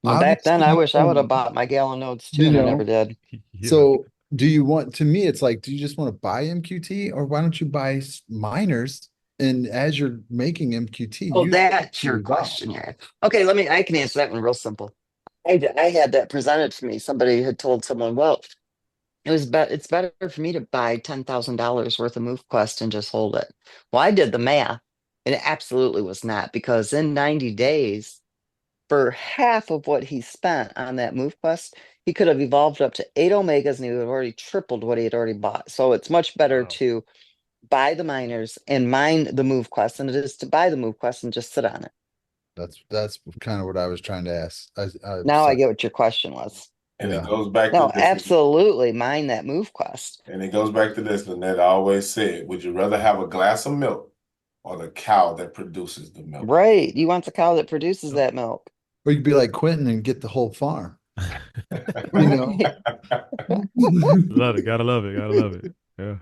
Well, back then, Obviously, I you wish I would have want, bought my gallon nodes too, you and I never know, did. Yeah. so do you want, to me, it's like, do you just want to buy MQT or why don't you buy miners? And as you're making MQT, Oh, you that's your evolve. question, yeah. Okay, I can answer that one real simple. I had that presented to me. Somebody had told someone, well, it's better for me to buy $10,000 worth of MoveQuest and just hold it. Well, I did the math, and it absolutely was not, because in 90 days, for half of what he spent on that MoveQuest, he could have evolved up to 8 Omegas and he would have already tripled what he had already bought. So it's much better Wow. to buy the miners and mine the MoveQuest than it is to buy the MoveQuest and just sit on it. That's kind of what I was trying to ask. Now I get what your question was. And it Yeah. goes back to No, this. absolutely mine that MoveQuest. And it goes back to this. Lynette always said, would you rather have a glass of milk or the cow that produces the milk? Right. You want the cow that produces that milk. Or you could be like Quentin and get the whole farm, you know? Right. Love it. Gotta love it. Gotta love it. Yeah.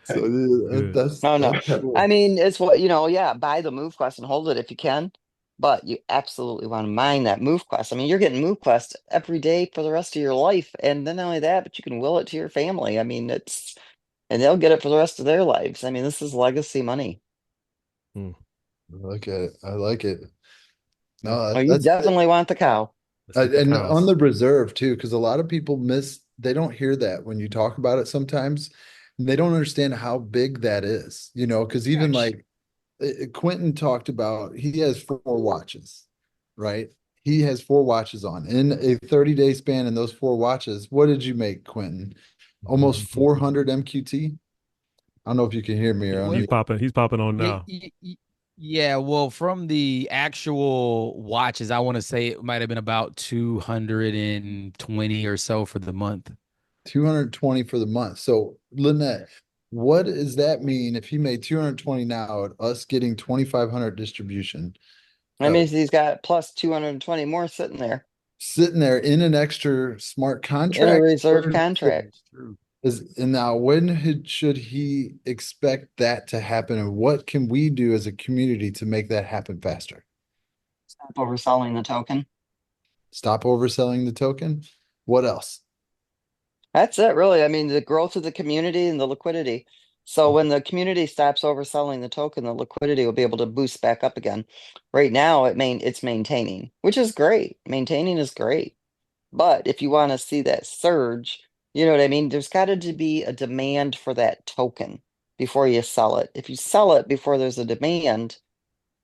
So Good. No, no. that's I cool. mean, it's what, yeah, buy the MoveQuest and hold it if you can, but you absolutely want to mine that MoveQuest. I mean, you're getting MoveQuest every day for the rest of your life. And then not only that, but you can will it to your family. I mean, and they'll get it for the rest of their lives. I mean, this is legacy money. Mm. I like it. I like it. No, Oh, you that's it. definitely want the cow. Let's get the And on cows. the reserve too, because a lot of people they don't hear that when you talk about it sometimes. And they don't understand how big that is, because even Huge. like Quentin talked about, he has 4 watches, right? He has 4 watches on in a 30-day span. In those 4 watches, what did you make, Quentin? Almost 400 MQT. I don't know if you can hear me or He's unmute. popping. He's popping on Yeah, now. yeah, well, from the actual watches, I want to say it might have been about 220 or so for the month. 220 for the month. So, Lynette, what does that mean if he made 220 now at us getting 2,500 distribution, That uh, means he's got plus 220 more sitting there sitting there in an extra smart in a contract? reserve contract. And now when should he expect that to happen? And what can we do as a community to make that happen faster? Stop overselling the token. Stop overselling the token. What else? That's it, really. I mean, the growth of the community and the liquidity. So when the community stops overselling the token, the liquidity will be able to boost back up again. Right now, it's maintaining, which is great. Maintaining is great. But if you want to see that surge, you know what I mean? There's got to be a demand for that token before you sell it. If you sell it before there's a demand,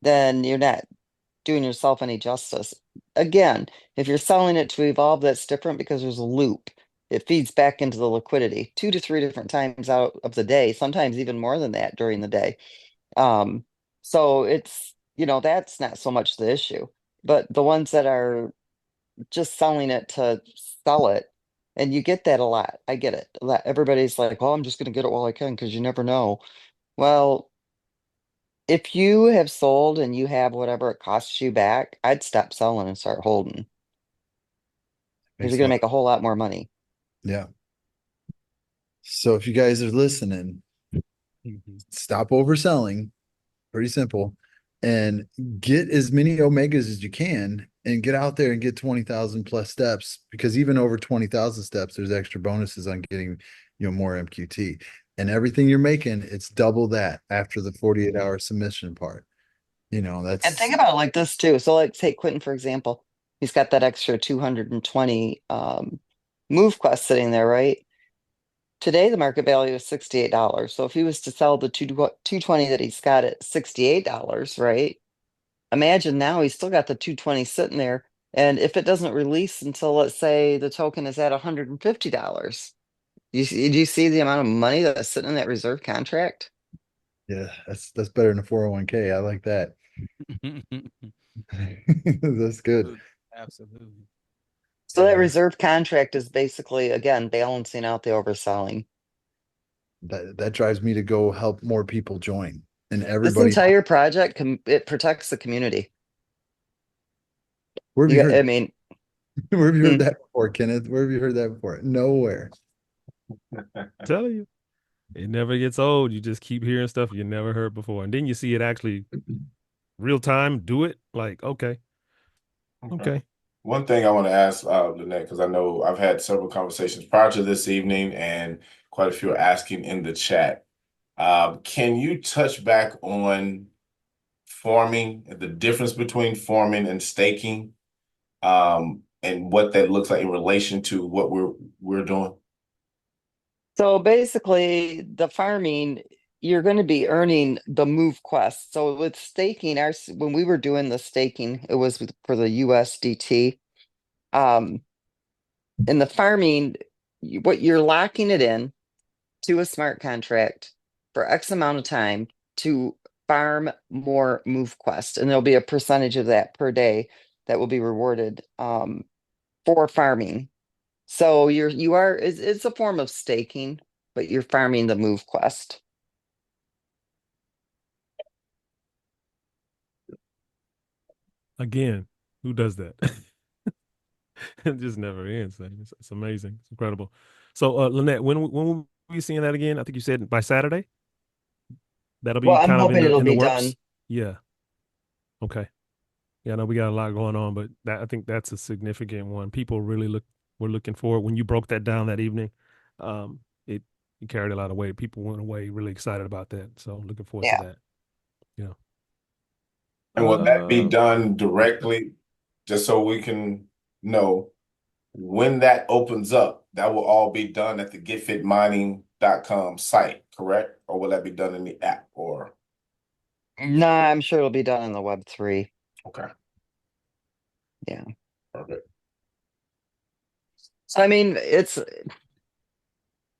then you're not doing yourself any justice. Again, if you're selling it to evolve, that's different because there's a loop. It feeds back into the liquidity 2 to 3 different times out of the day, sometimes even more than that during the day. Um, so that's not so much the issue. But the ones that are just selling it to sell it, and you get that a lot. I get it. Everybody's like, "Oh, I'm just going to get it while I can," because you never know. Well, if you have sold and you have whatever it costs you back, I'd stop selling and start holding because Makes you're a going to lot. make a whole lot more money. Yeah. So if you guys are listening, Mhm. stop overselling. Pretty simple. And get as many Omegas as you can and get out there and get 20,000 plus steps, because even over 20,000 steps, there's extra bonuses on getting, more MQT. And everything you're making, it's double that after the 48-hour submission part. And That's think about it like this too. So, like, take Quentin for example. He's got that extra 220 move quest sitting there, right? Today, the market value is $68. So, if he was to sell the 220 that he's got at $68, right? Imagine now he's still got the 220 sitting there. And if it doesn't release until, let's say, the token is at $150, do you see the amount of money that's sitting in that reserve contract? yeah, that's better than a 401k. I like that. That's good. Absolutely. So that reserve contract is basically, again, balancing out the overselling. That drives me to go help more people join. And This everybody, entire project, it protects the community. where have you I heard mean, where have you heard hmm, that before, Kenneth? Where have you heard that before? Nowhere. Telling you. It never gets old. You just keep hearing stuff you never heard before. And then you see it actually real time do it. Like, okay, Okay. okay. One thing I want to ask Lynette, because I know I've had several conversations prior to this evening, and quite a few are asking in the chat. Can you touch back on farming, the difference between farming and staking, and what that looks like in relation to what we're doing? So basically, the farming, you're going to be earning the move quest. So with staking, when we were doing the staking, it was for the USDT. Um, in the farming, what you're locking it in to a smart contract for X amount of time to farm more move quest, and there'll be a percentage of that per day that will be rewarded for farming. So it's a form of staking, but you're farming the move quest. Again, who does that? It just never ends. It's amazing. It's incredible. So, Lynette, when will we seeing that again? I think you said by Saturday. That'll Well, be I'm kind of hoping it'll in the be done. works. Yeah. Okay. Yeah, I know we got a lot going on, but I think that's a significant one. People really were looking for it. When you broke that down that evening, it carried a lot of weight. People went away really excited about that. So looking forward to Yeah. that. Yeah. And will that be done Good stuff. directly, just so we can know when that opens up? That will all be done at the getfitmining.com site, correct? Or will that be done in the app? Or Nah, I'm sure it'll be done on the Web3. okay, Yeah. perfect. So I mean,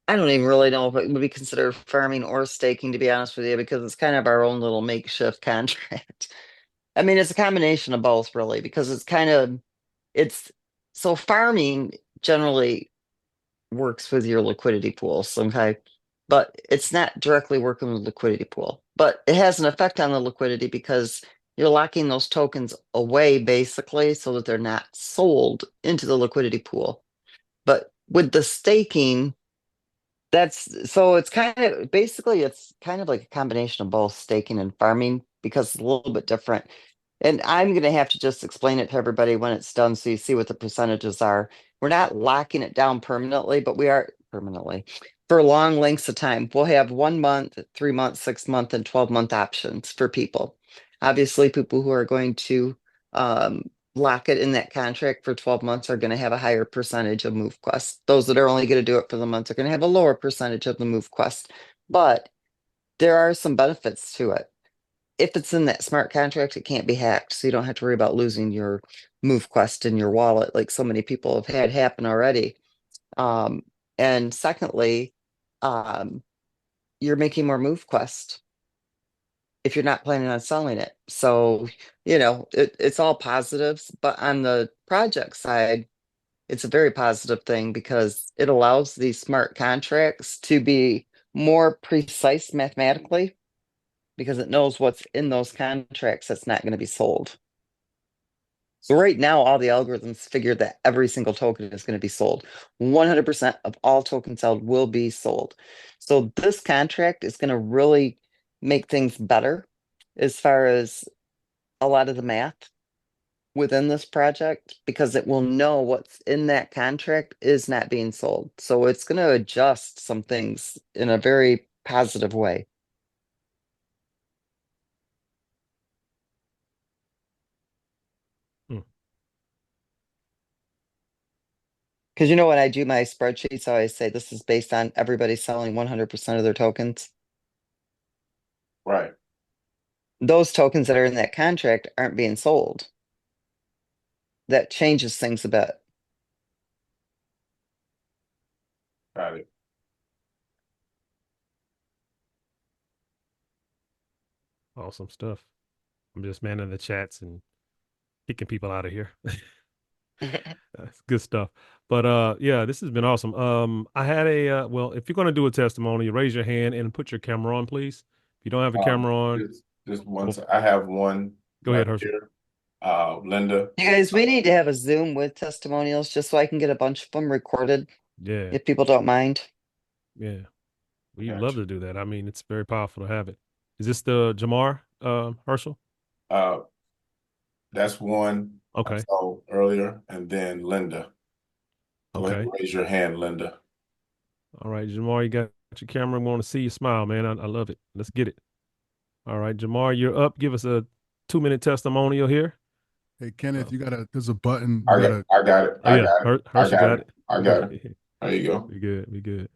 I don't even really know if it would be considered farming or staking, to be honest with you, because it's kind of our own little makeshift contract. I mean, it's a combination of both, really, because it's so farming generally works with your liquidity pools, okay? But it's not directly working with liquidity pool, but it has an effect on the liquidity because you're locking those tokens away basically so that they're not sold into the liquidity pool. But with the staking, it's kind of like a combination of both staking and farming because it's a little bit different. And I'm going to have to just explain it to everybody when it's done so you see what the percentages are. We're not locking it down permanently, but we are permanently for long lengths of time. We'll have 1 month, 3 month, 6 month, and 12-month options for people. Obviously, people who are going to um, lock it in that contract for 12 months are going to have a higher percentage of move quest. Those that are only going to do it for the month are going to have a lower percentage of the move quest. But there are some benefits to it. If it's in that smart contract, it can't be hacked. So you don't have to worry about losing your move quest in your wallet like so many people have had happen already. Um, and secondly, um, you're making more move quest if you're not planning on selling it. So, it's all positives, but on the project side, it's a very positive thing because it allows these smart contracts to be more precise mathematically because it knows what's in those contracts that's not going to be sold. So right now, all the algorithms figure that every single token is going to be sold. 100% of all tokens sold will be sold. So this contract is going to really make things better as far as a lot of the math within this project because it will know what's in that contract is not being sold. So it's going to adjust some things in a very positive way. Hmm. Because when I do my spreadsheets, I always say this is based on everybody selling 100% of their tokens. Right. Those tokens that are in that contract aren't being sold. That changes things a bit. Got it. Awesome stuff. I'm just manning the chats and kicking people out of here. That's good stuff. But yeah, this has been awesome. I had well, if you're gonna do a testimony, raise your hand and put your camera on, please. If you don't have a camera on, Just one. go, I have one go right ahead, Herschel. here. Linda. You guys, we need to have a Zoom with testimonials just so I can get a bunch of them recorded Yeah, if people don't mind. yeah. We'd love Gotcha. to do that. I mean, it's very powerful to have it. Is this the Jamar Herschel? Uh, that's one I Okay. saw earlier, and then Linda. Go ahead Okay. and raise your hand, Linda. All right, Jamar, you got your camera. We want to see you smile, man. I love it. Let's get it. All right, Jamar, you're up. Give us a 2-minute testimonial here. Hey Kenneth, Oh, there's a button. You I got, gotta. I got it. oh I yeah, got it. I Herschel got got it. it. I got it. There you go. Be good. Be good.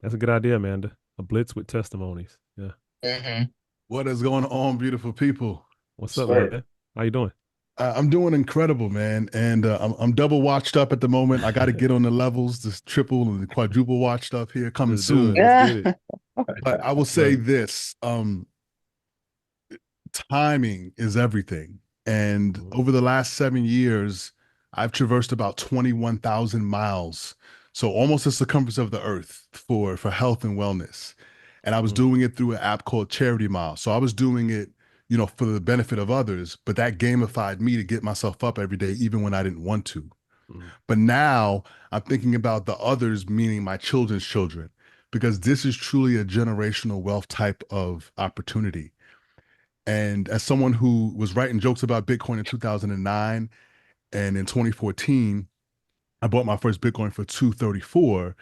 That's a good idea, Amanda. A blitz with testimonies. Yeah. Mhm. What is going on, beautiful people? What's up, Sir. man? How you doing? I'm doing incredible, man, and I'm double watched up at the moment. I got to get on the levels, this triple and the quadruple watch stuff here coming Let's do it. soon. Let's Yeah. get it. But I will say this: timing is everything. And Mhm. over the last 7 years, I've traversed about 21,000 miles. So almost the circumference of the earth for health and wellness. And I was Mhm. doing it through an app called Charity Mile. So I was doing it, for the benefit of others, but that gamified me to get myself up every day, even when I didn't want to. Mhm. But now I'm thinking about the others, meaning my children's children, because this is truly a generational wealth type of opportunity. And as someone who was writing jokes about Bitcoin in 2009 and in 2014, I bought my first Bitcoin for 234.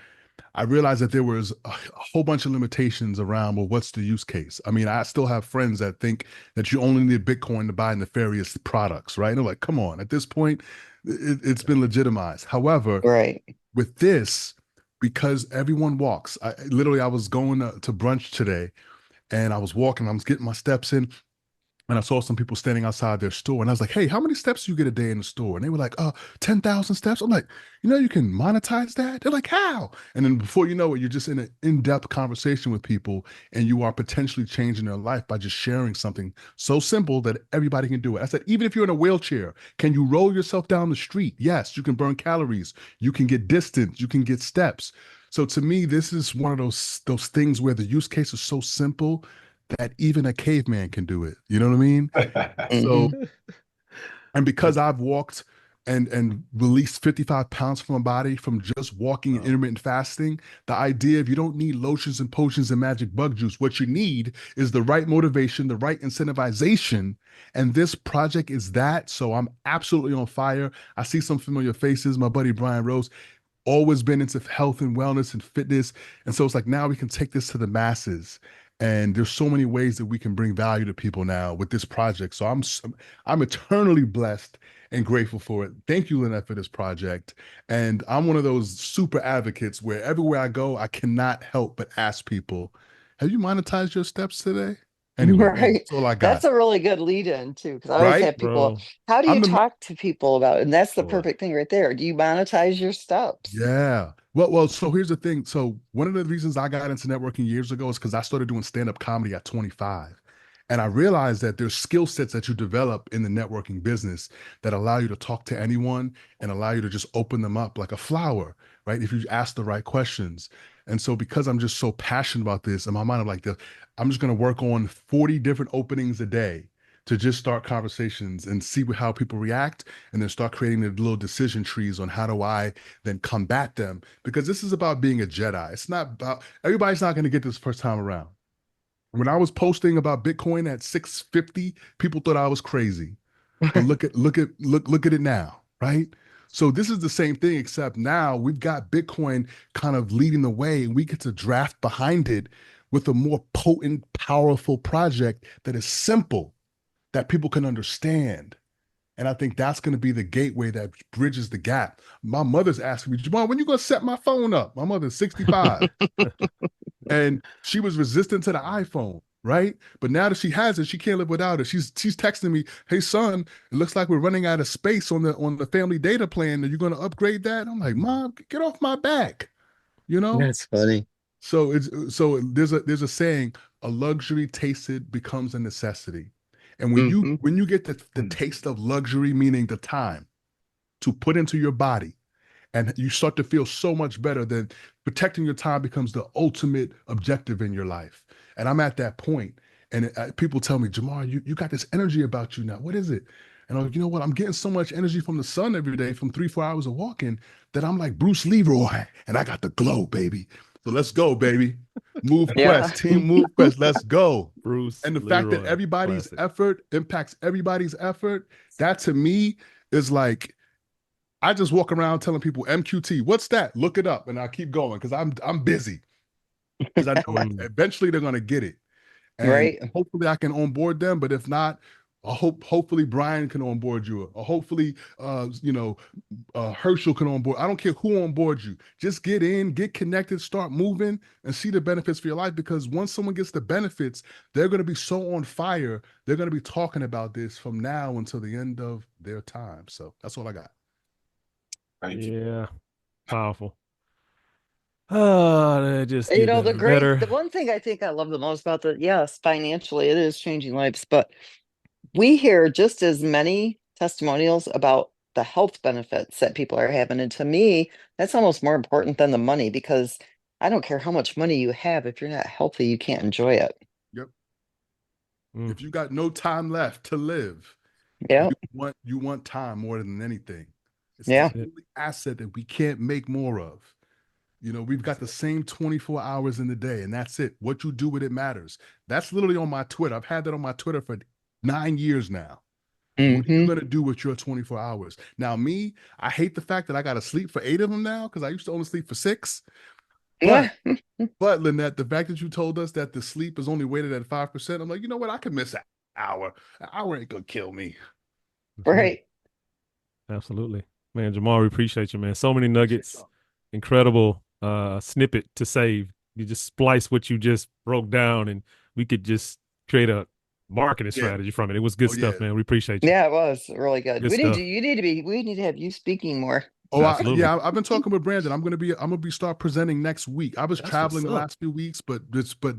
I realized that there was a whole bunch of limitations around, well, what's the use case? I mean, I still have friends that think that you only need Bitcoin to buy nefarious products, right? And they're like, come on, at this point, it's been legitimized. However, Right. with this, because everyone walks, I was going to brunch today and I was walking, I was getting my steps in, and I saw some people standing outside their store, and I was like, "Hey, how many steps do you get a day in the store?" And they were like, 10,000 steps." I'm like, you can monetize that?" They're like, "How?" And then before you know it, you're just in an in-depth conversation with people, and you are potentially changing their life by just sharing something so simple that everybody can do it. I said, even if you're in a wheelchair, can you roll yourself down the street? Yes, you can burn calories, you can get distance, you can get steps. So to me, this is one of those things where the use case is so simple that even a caveman can do it. You know what I mean? So, Mhm. and because That's I've walked and released 55 pounds from my body from just walking and wow. intermittent fasting, the idea of you don't need lotions and potions and magic bug juice. What you need is the right motivation, the right incentivization. And this project is that. So I'm absolutely on fire. I see some familiar faces. My buddy Brian Rose, always been into health and wellness and fitness. And so it's like now we can take this to the masses. And there's so many ways that we can bring value to people now with this project. So I'm eternally blessed and grateful for it. Thank you, Lynette, for this project. And I'm one of those super advocates where everywhere I go, I cannot help but ask people, have you monetized your steps today? Anyway, man, Right. that's all I That's got. a really good lead in too, because I always Right? have people, Bro, how do you I'm the talk to people about it? And that's the boy. perfect thing right there. Do you monetize your steps? Yeah. Well, so here's the thing. So one of the reasons I got into networking years ago is because I started doing stand-up comedy at 25. And I realized that there's skill sets that you develop in the networking business that allow you to talk to anyone and allow you to just open them up like a flower, right? If you ask the right questions. And so because I'm just so passionate about this, in my mind, I'm like, I'm just going to work on 40 different openings a day to just start conversations and see how people react and then start creating the little decision trees on how do I then combat them, because this is about being a Jedi. It's not about everybody's not going to get this first time around. When I was posting about Bitcoin at 650, people thought I was crazy. But look at it now, right? So this is the same thing, except now we've got Bitcoin kind of leading the way, and we get to draft behind it with a more potent, powerful project that is simple, that people can understand. And I think that's going to be the gateway that bridges the gap. My mother's asking me, Jamal, when you going to set my phone up? My mother's 65 and she was resistant to the iPhone, right? But now that she has it, she can't live without it. She's texting me, "Hey son, it looks like we're running out of space on the family data plan. Are you going to upgrade that?" I'm like, "Mom, get off my back," you know? That's funny. So there's a saying, a luxury tasted becomes a necessity. And when you Hmm. when you get the taste of luxury, meaning the time to put into your body, and you start to feel so much better, then protecting your time becomes the ultimate objective in your life. And I'm at that point, and people tell me, Jamar, you got this energy about you now. What is it? And I'm like, you know what? I'm getting so much energy from the sun every day from 3, 4 hours of walking that I'm like Bruce Leroy and I got the glow, baby. So let's go, baby. Move Yeah. Quest, team Move Quest, let's go. Bruce And the fact that Leroy, everybody's classic. effort impacts everybody's effort, that to me is like, I just walk around telling people MQT, what's that? Look it up, and I keep going because I'm busy because I know eventually they're gonna get it, and Right. hopefully I can onboard them. But if not, hopefully Brian can onboard you, or hopefully Herschel can onboard. I don't care who onboards you. Just get in, get connected, start moving, and see the benefits for your life. Because once someone gets the benefits, they're going to be so on fire. They're going to be talking about this from now until the end of their time. So that's all I got. Thank you. Yeah, powerful. Oh, that just You get know, better and better. the one thing I think I love the most about yes, financially, it is changing lives, but we hear just as many testimonials about the health benefits that people are having. And to me, that's almost more important than the money because I don't care how much money you have. If you're not healthy, you can't enjoy it. Yep. Mm. If you got no time left to live, Yeah. you want time more than anything. It's Yeah. the only asset that we can't make more of. You know, we've got the same 24 hours in the day, and that's it. What you do with it matters. That's literally on my Twitter. I've had that on my Twitter for 9 years now. What are you Hmm. going to do with your 24 hours? Now, me, I hate the fact that I got to sleep for 8 of them now because I used to only sleep for 6. Yeah. But Lynette, the fact that you told us that the sleep is only weighted at 5%, I'm like, you know what? I could miss an hour. An hour ain't going to kill me. Right. Absolutely. Man, Jamal, we appreciate you, man. So many nuggets, incredible snippet to save. You just splice what you just broke down and we could just create a marketing strategy from it. It was good stuff, man. We appreciate you. Yeah, it was really good. Good We need stuff. to, we need to have you speaking more. Oh, Absolutely. I've been talking with Brandon. I'm gonna be start presenting next week. I was That's traveling the what's up. last few weeks, but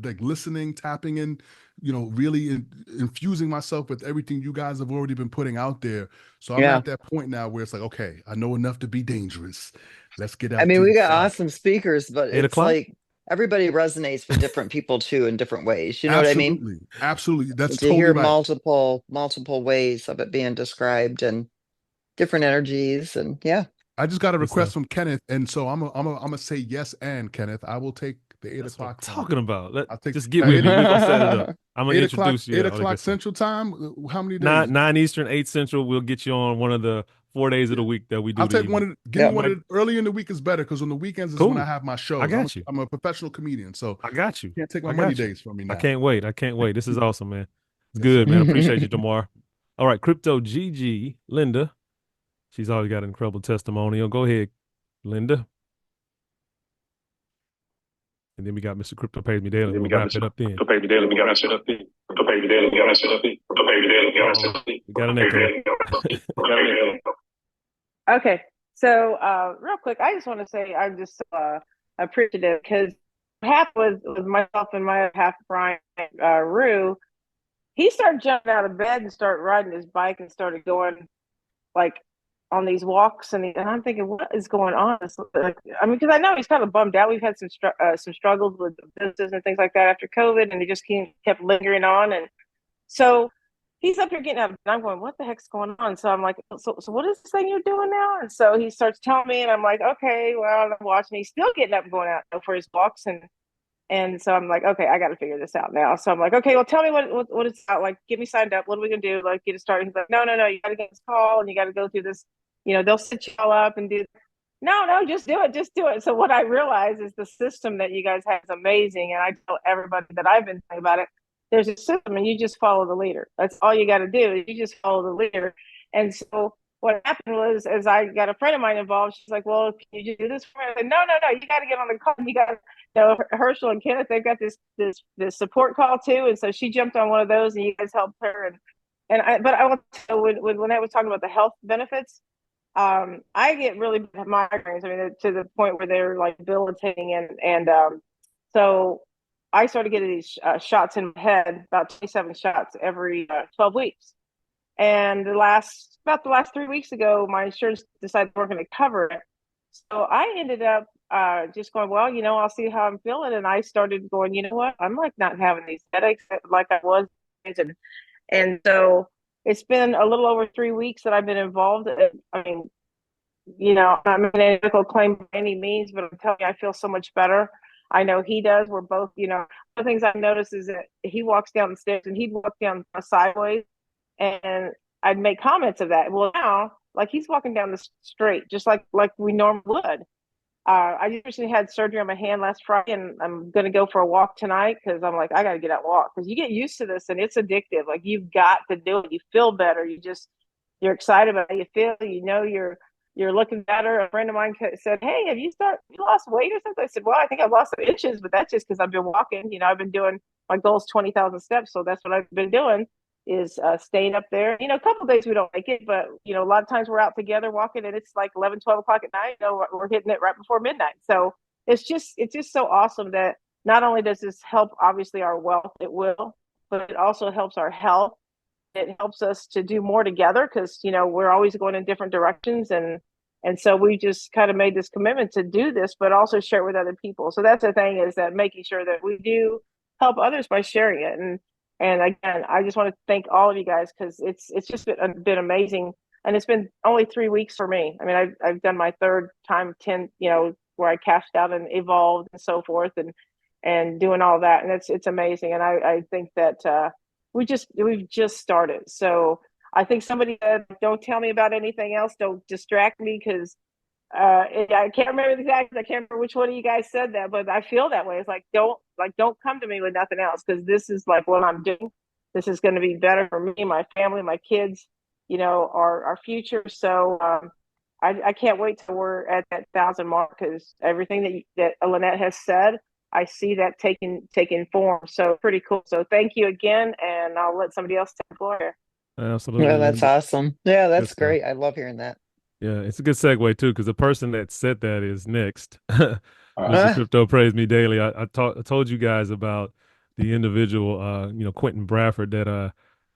like listening, tapping in, really infusing myself with everything you guys have already been putting out there. So I'm Yeah. at that point now where it's like, okay, I know enough to be dangerous. Let's get I out mean, to we the got side. awesome speakers, but 8 it's o'clock? like everybody resonates with different people too in different ways. You know what I mean? Absolutely, absolutely. That's To totally hear right. multiple ways of it being described and different energies and yeah. I just got a Good request stuff. from Kenneth, and so I'm gonna say yes, and Kenneth, I will take the 8 That's what I'm o'clock. talking about. I'll take Just get with 8 me. We're gonna set it up. I'm gonna 8 o'clock, introduce you. 8 All that good o'clock stuff. Central Time. How many days? 9 Eastern, 8 Central. We'll get you on one of the 4 days of the week that we do I'll the take one. evening. Give me one of the, early in the week is better because on the weekends is when I Cool. have my shows. I got you. I'm a professional comedian, so I got you. can't take my I money got you. days from me I now. can't wait. I can't wait. This is awesome, man. It's Yes, sir. good, man. Appreciate you, Damar. All right, Crypto GG, Linda. She's always got an incredible testimonial. Go ahead, Linda. And then we got Mr. Crypto Pays Me Daily. We'll wrap it up then. Crypto Pays Me Daily. We got to wrap it up then. Crypto Pays Me Daily. We got to wrap it up then. Crypto Pays Me Daily. We got to wrap it up then. We got an echo. Okay, so real quick, I just want to say I'm just appreciative because half was myself and my half Brian Rue. He started jumping out of bed and started riding his bike and started going like on these walks, and I'm thinking, what is going on? Like, I mean, because I know he's kind of bummed out. We've had some struggles with business and things like that after COVID, and he just kept lingering on, and so he's up here getting up, and I'm going, what the heck's going on? So I'm like, so what is this thing you're doing now? And so he starts telling me, and I'm like, okay, well, I'm watching. He's still getting up and going out for his walks, and so I'm like, okay, I got to figure this out now. So I'm like, okay, well, tell me what it's about. Like, get me signed up. What are we gonna do? Like, get it started. He's like, no, you got to get this call and you got to go through this. They'll set you all up and do. No, just do it. So what I realize is the system that you guys have is amazing, and I tell everybody that I've been saying about it. There's a system, and you just follow the leader. That's all you got to do. You just follow the leader. And so what happened was, as I got a friend of mine involved, she's like, "Well, can you just do this for me?" I said, "No, you got to get on the call. You got to, Herschel and Kenneth, they've got this support call too." And so she jumped on one of those, and you guys helped her. But I want to, when I was talking about the health benefits, I get really bad migraines. I mean, to the point where they're like debilitating, and so I started getting these shots in my head, about 27 shots every 12 weeks. And about the last 3 weeks ago, my insurance decided they weren't going to cover it. So I ended up just going, well, I'll see how I'm feeling. And I started going, you know what? I'm like not having these headaches like I was. And so it's been a little over 3 weeks that I've been involved. I mean, you know, I'm not an medical claim by any means, but I'm telling you, I feel so much better. I know he does. We're both, you know, the things I've noticed is that he walks down the stairs and he'd walk down sideways, and I'd make comments of that. Well, now, like he's walking down the straight, just like we normally would. I just recently had surgery on my hand last Friday, and I'm going to go for a walk tonight because I'm like, I got to get out and walk because you get used to this and it's addictive. Like you've got to do it. You feel better. You're excited about how you feel. You know, you're looking better. A friend of mine said, "Hey, have you lost weight or something?" I said, "Well, I think I've lost some inches, but that's just because I've been walking. You know, I've been doing my goal is 20,000 steps, so that's what I've been doing." Is staying up there. You know, a couple of days we don't make it, but you know, a lot of times we're out together walking and it's like 11, 12 o'clock at night. You know, we're hitting it right before midnight. So it's just so awesome that not only does this help obviously our wealth, it will, but it also helps our health. It helps us to do more together because you know we're always going in different directions, and so we just kind of made this commitment to do this, but also share it with other people. So that's the thing, is that making sure that we do help others by sharing it. And again, I just want to thank all of you guys because it's just been amazing. And it's been only 3 weeks for me. I mean, I've done my third time 10, you know, where I cashed out and evolved and so forth, and doing all that. And it's amazing. And I think that we've just started. So I think somebody said, don't tell me about anything else. Don't distract me because I can't remember exactly. I can't remember which one of you guys said that, but I feel that way. It's like don't come to me with nothing else because this is like what I'm doing. This is going to be better for me, my family, my kids, you know, our future. So I can't wait till we're at that 1,000 mark because everything that Lynette has said, I see that taking form. So pretty cool. So thank you again, and I'll let somebody else take the floor here. Absolutely, Yeah, that's man. awesome. Yeah, Good that's stuff. great. I love hearing that. Yeah, it's a good segue too, because the person that said that is next. Mr. Ah, Crypto Praise Me Daily. I told you guys about the individual, Quentin Bradford that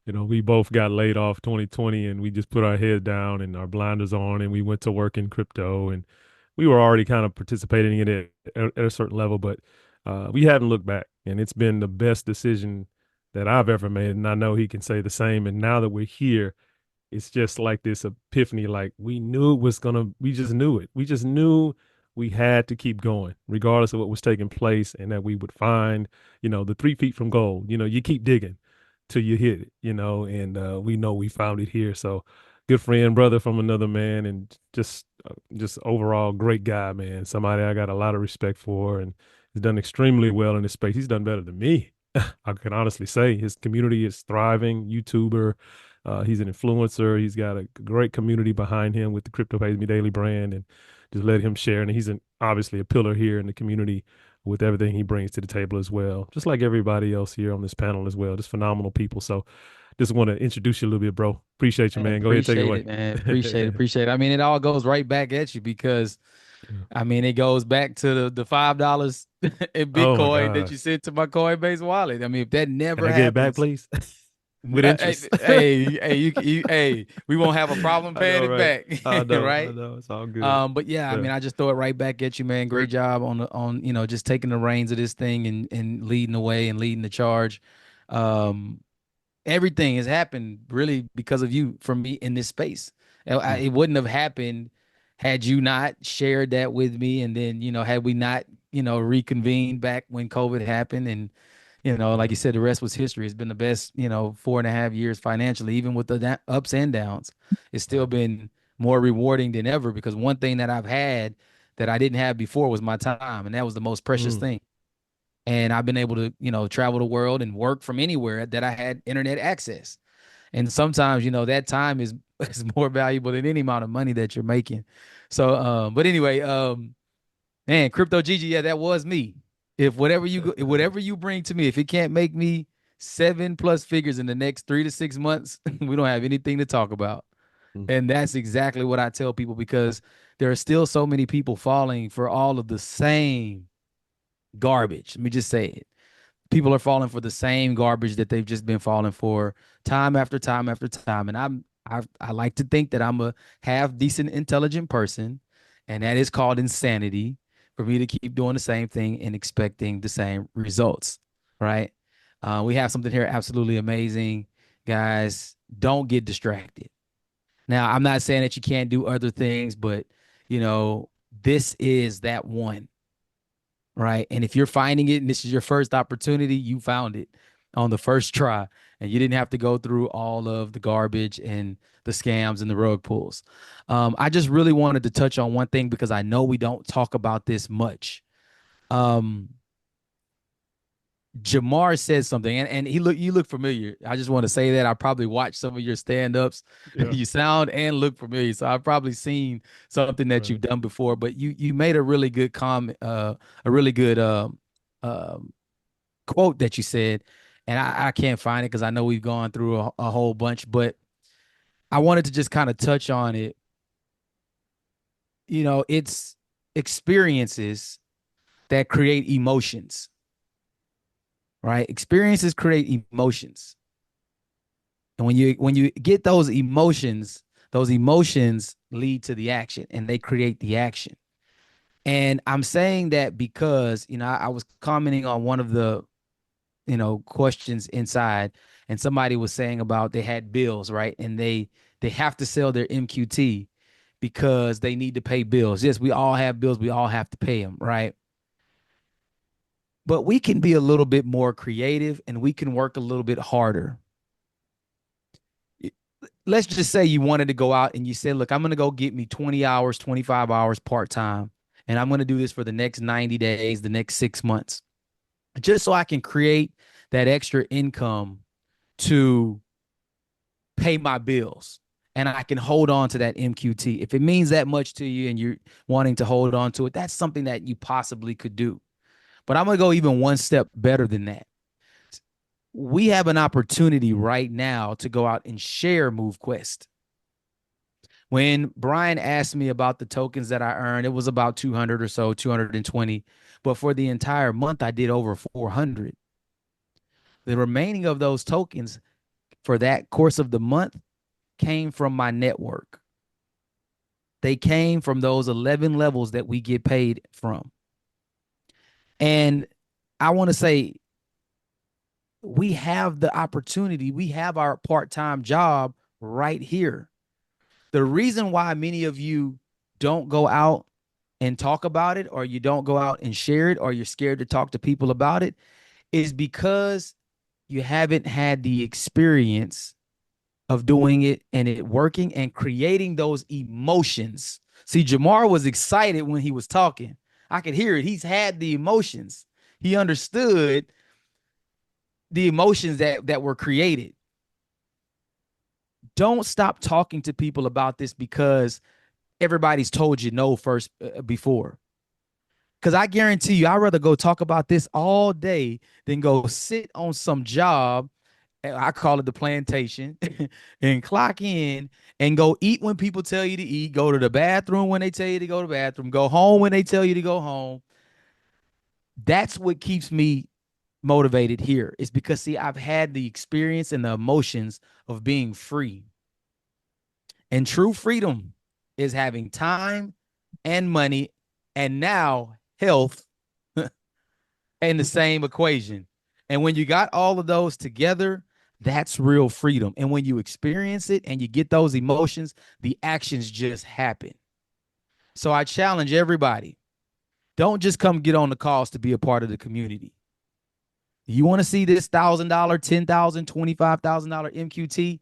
we both got laid off 2020, and we just put our head down and our blinders on, and we went to work in crypto, and we were already kind of participating in it at a certain level, but we haven't looked back, and it's been the best decision that I've ever made, and I know he can say the same. And now that we're here, it's just like this epiphany, like we just knew it. We just knew we had to keep going regardless of what was taking place, and that we would find, the 3 feet from gold. You keep digging till you hit it, and we know we found it here. So good friend, brother from another man, and just overall great guy, man. Somebody I got a lot of respect for, and he's done extremely well in this space. He's done better than me. I can honestly say his community is thriving. YouTuber, he's an influencer. He's got a great community behind him with the Crypto Pays Me Daily brand, and just let him share. And he's obviously a pillar here in the community with everything he brings to the table as well, just like everybody else here on this panel as well. Just phenomenal people. So just want to introduce you a little bit, bro. Appreciate you, man. Go ahead, take it away. Man. Appreciate it. I mean, it all goes right back at you because I mean, it goes back to the $5 in Oh my Bitcoin that gosh. you sent to my Coinbase wallet. I mean, if that Can never I get it back, happens, please? With interest. we won't have a problem I paying know, it right? back, I right? know. It's all good. But yeah, I Yeah. mean, I just throw it right back at you, man. Great job on just taking the reins of this thing and leading the way and leading the charge. Um, Everything has happened really because of you for me in this space. It wouldn't have happened had you not shared that with me, and then had we not reconvened back when COVID happened. And like you said, the rest was history. It's been the best 4.5 years financially, even with the ups and downs. It's still been more rewarding than ever because one thing that I've had that I didn't have before was my time, and that was the most precious Mm. thing. And I've been able to travel the world and work from anywhere that I had internet access. And sometimes that time is is more valuable than any amount of money that you're making. So but anyway, man, Crypto Gigi, yeah, that was me. If whatever you bring to me, if it can't make me 7+ figures in the next 3 to 6 months, we don't have anything to talk about. Mm. And that's exactly what I tell people because there are still so many people falling for all of the same garbage. Let me just say it. People are falling for the same garbage that they've just been falling for time after time after time. And I like to think that I'm a half decent, intelligent person, and that is called insanity for me to keep doing the same thing and expecting the same results. Right? We have something here absolutely amazing. guys, don't get distracted. Now, I'm not saying that you can't do other things, but this is that one, right? And if you're finding it and this is your first opportunity, you found it on the first try, and you didn't have to go through all of the garbage and the scams and the rug pulls. I just really wanted to touch on one thing because I know we don't talk about this much. Jamar said something, and you look familiar. I just want to say that I probably watched some of your stand-ups. Yeah. You sound and look familiar, so I've probably seen something that you've done before. But you made a really good comment, a really good quote that you said, and I can't find it because I know we've gone through a whole bunch, but I wanted to just kind of touch on it. It's experiences that create emotions. Right? Experiences create emotions. And when you get those emotions lead to the action, and they create the action. And I'm saying that because, I was commenting on one of the, questions inside, and somebody was saying about they had bills, right? And they have to sell their MQT because they need to pay bills. Yes, we all have bills. We all have to pay them, right? But we can be a little bit more creative, and we can work a little bit harder. Let's just say you wanted to go out and you said, look, I'm going to go get me 20 hours, 25 hours part-time, and I'm going to do this for the next 90 days, the next 6 months, just so I can create that extra income to pay my bills, and I can hold on to that MQT. If it means that much to you and you're wanting to hold on to it, that's something that you possibly could do. But I'm going to go even one step better than that. We have an opportunity right now to go out and share MoveQuest. When Brian asked me about the tokens that I earned, it was about 200 or so, 220. But for the entire month, I did over 400. The remaining of those tokens for that course of the month came from my network. They came from those 11 levels that we get paid from. And I want to say, we have the opportunity. We have our part-time job right here. The reason why many of you don't go out and talk about it, or you don't go out and share it, or you're scared to talk to people about it, is because you haven't had the experience of doing it and it working and creating those emotions. See, Jamar was excited when he was talking. I could hear it. He's had the emotions. He understood the emotions that were created. Don't stop talking to people about this because everybody's told you no first before. Because I guarantee you, I'd rather go talk about this all day than go sit on some job, I call it the plantation, and clock in and go eat when people tell you to eat, go to the bathroom when they tell you to go to the bathroom, go home when they tell you to go home. That's what keeps me motivated here, is because, see, I've had the experience and the emotions of being free. And true freedom is having time and money and now health in the same equation. And when you got all of those together, that's real freedom. And when you experience it and you get those emotions, the actions just happen. So I challenge everybody, don't just come get on the calls to be a part of the community. You want to see this $1,000, $10,000, $25,000 MQT?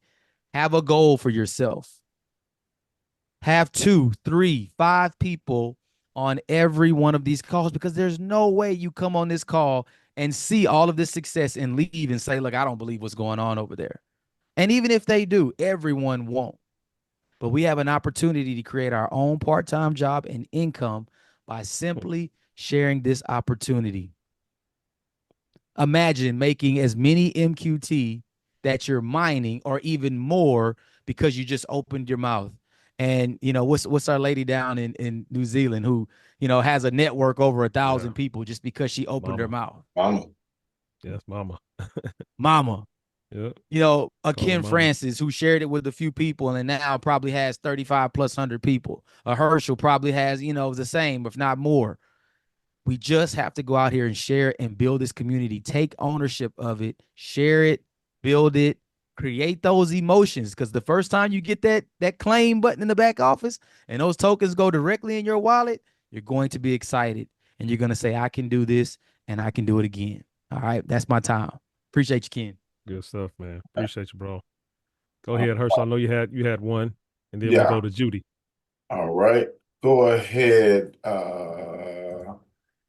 Have a goal for yourself. Have 2, 3, 5 people on every one of these calls, because there's no way you come on this call and see all of this success and leave and say, look, I don't believe what's going on over there. And even if they do, everyone won't. But we have an opportunity to create our own part-time job and income by simply sharing this opportunity. Imagine making as many MQT that you're mining, or even more, because you just opened your mouth. And what's our lady down in New Zealand who has a network over 1,000 people just because she opened her mouth? Mama. Yes, mama. Mama. Yeah. A Ken Francis who shared it with a few people and now probably has 35+ hundred people. A Herschel probably has, the same, if not more. We just have to go out here and share and build this community. Take ownership of it, share it, build it, create those emotions, because the first time you get that claim button in the back office and those tokens go directly in your wallet, you're going to be excited and you're going to say, I can do this and I can do it again. All right. That's my time. Appreciate you, Ken. Good stuff, man. Appreciate you, bro. Go ahead, Herschel. I know you had one, and then we'll Yeah. go to Judy. All right. Go ahead.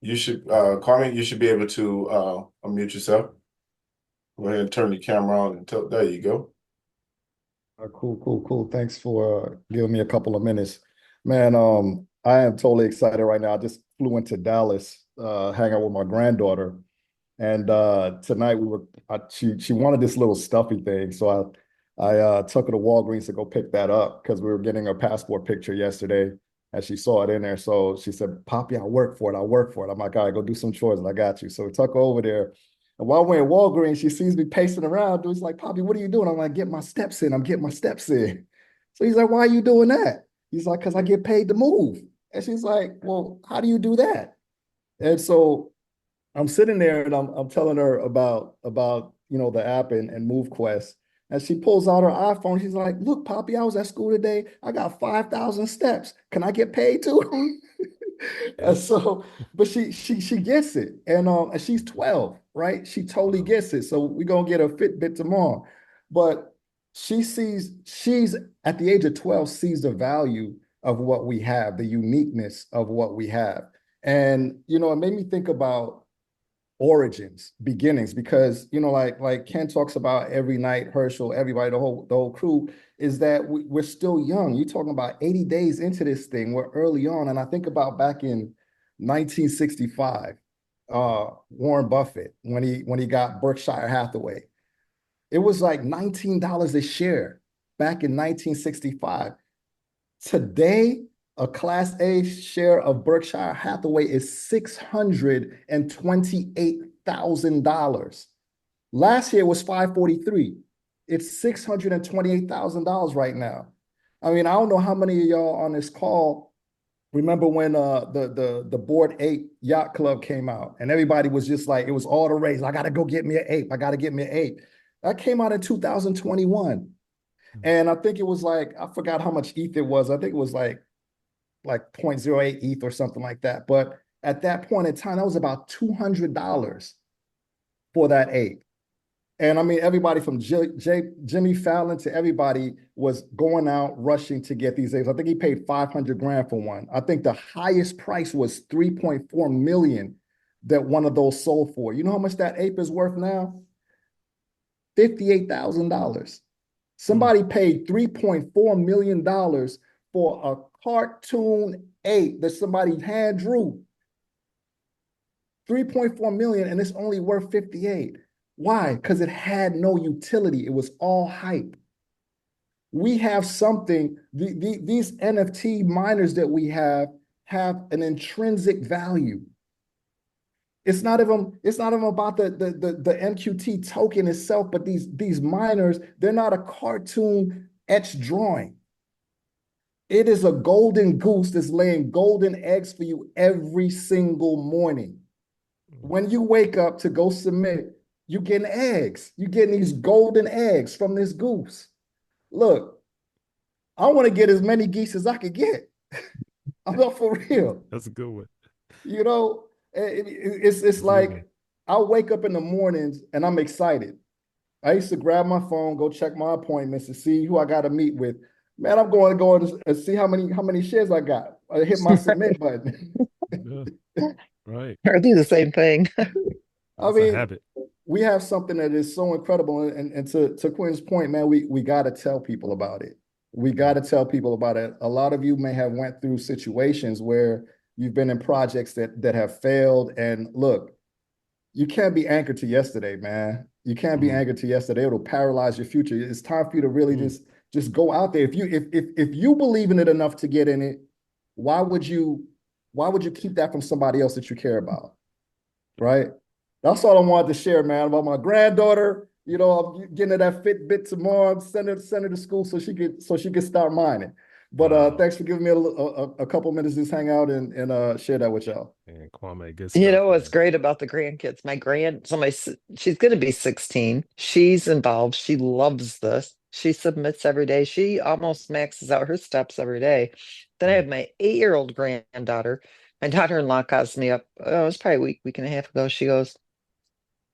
You should, Carmen, you should be able to unmute yourself. Go ahead and turn your camera on and there you go. Cool. Thanks for giving me a couple of minutes. Man, I am totally excited right now. I just flew into Dallas, hang out with my granddaughter. And tonight she wanted this little stuffy thing. So I took her to Walgreens to go pick that up because we were getting her passport picture yesterday and she saw it in there. So she said, Poppy, I'll work for it. I'm like, all right, go do some chores and I got you. So we took her over there. And while we're in Walgreens, she sees me pacing around. She's like, Poppy, what are you doing? I'm like, get my steps in. I'm getting my steps in. So he's like, why are you doing that? He's like, because I get paid to move. And she's like, well, how do you do that? And so I'm sitting there and I'm telling her about the app and MoveQuest. And she pulls out her iPhone. She's like, look, Poppy, I was at school today. I got 5,000 steps. Can I get paid too? And so, but she gets it. And she's 12, right? She totally gets it. So we're gonna get a Fitbit tomorrow. But she's at the age of 12, sees the value of what we have, the uniqueness of what we have. And it made me think about origins, beginnings, because like Ken talks about every night, Herschel, everybody, the whole crew, is that we're still young. You're talking about 80 days into this thing. We're early on. And I think about back in 1965, Warren Buffett, when he got Berkshire Hathaway, it was like $19 a share back in 1965. Today, a Class A share of Berkshire Hathaway is $628,000. Last year was $543. It's $628,000 right now. I mean, I don't know how many of y'all on this call remember when the Bored Ape Yacht Club came out and everybody was just like, it was all the rage. I got to go get me an ape. I got to get me an ape. That came out in 2021. And I think it was like, I forgot how much ETH it was. I think it was like 0.08 ETH or something like that. But at that point in time, that was about $200 for that ape. And I mean, everybody from Jimmy Fallon to everybody was going out rushing to get these apes. I think he paid 500 grand for one. I think the highest price was 3.4 million that one of those sold for. You know how much that ape is worth now? $58,000. Somebody paid $3.4 million for a cartoon ape that somebody hand drew. 3.4 million, and it's only worth 58. Why? Because it had no utility. It was all hype. We have something, these NFT miners that we have an intrinsic value. It's not even about the MQT token itself, but these miners, they're not a cartoon etched drawing. It is a golden goose that's laying golden eggs for you every single morning. When you wake up to go submit, you're getting eggs. You're getting these golden eggs from this goose. Look, I want to get as many geese as I could get. I'm not for real. That's a good one. It's like I'll wake up in the mornings and I'm excited. I used to grab my phone, go check my appointments to see who I got to meet with. Man, I'm going to go and see how many shares I got. I hit my submit button. Right. Or do the same thing. I mean, a habit. We have something that is so incredible. And to Quinn's point, man, we got to tell people about it. We got to tell people about it. A lot of you may have went through situations where you've been in projects that have failed. And look, you can't be anchored to yesterday, man. You can't be anchored to yesterday. It'll paralyze your future. It's time for you to really just go out there. If you believe in it enough to get in it, why would you keep that from somebody else that you care about? Right? That's all I wanted to share, man, about my granddaughter. I'm getting her that Fitbit tomorrow. Send her to school so she could start mining. But Wow. thanks for giving me a couple minutes to just hang out and share that with y'all. And Kwame, good You stuff, know what's man. great about the grandkids? She's going to be 16. She's involved. She loves this. She submits every day. She almost maxes out her steps every day. Then I have my 8-year-old granddaughter. My daughter-in-law calls me up. Oh, it was probably a week and a half ago. She goes,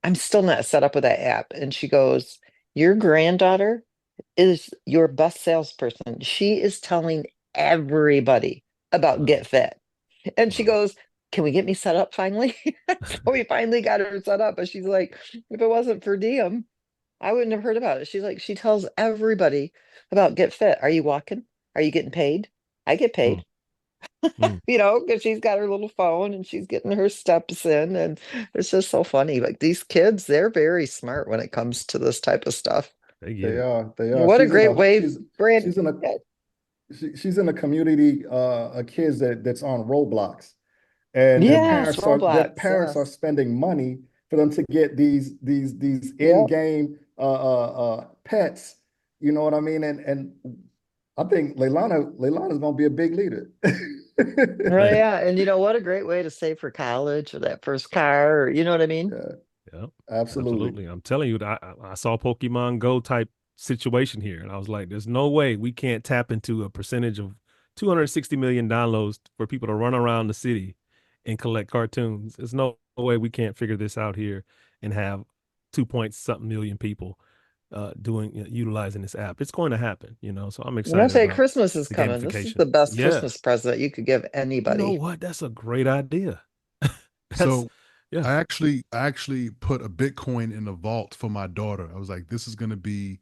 I'm still not set up with that app. And she goes, your granddaughter is your best salesperson. She is telling everybody about Wow. GetFit. And she Wow. goes, can we get me set up finally? So we finally got her set up. But she's like, if it wasn't for Diem, I wouldn't have heard about it. She's like, she tells everybody about GetFit. Are you walking? Are you getting paid? I get Mm, paid, mm. because she's got her little phone and she's getting her steps in. And it's just so funny. Like these kids, they're very smart when it comes to this type of stuff. They get They it. are. They are. What a great way, Brand. She's in a she's in a community of kids that's on Roblox, and Yes, their Roblox. parents are Yes. spending money for them to get these Yep. in-game pets. You know what I mean? And I think Leilana's gonna be a big leader. Well, Man, yeah. And what a great way to save for college or that first car, or you know what I mean? Yeah, yeah, absolutely. absolutely. I'm telling you, I saw Pokemon Go type situation here, and I was like, there's no way we can't tap into a percentage of 260 million downloads for people to run around the city and collect cartoons. There's no way we can't figure this out here and have 2 point something million people utilizing this app. It's going to happen, so I'm And I'll excited say about Christmas is the coming. This is gamification. the best Yeah. Christmas present you could give You know anybody. what? That's a great idea. That's So yeah. I actually put a Bitcoin in the vault for my daughter. I was like, this is gonna be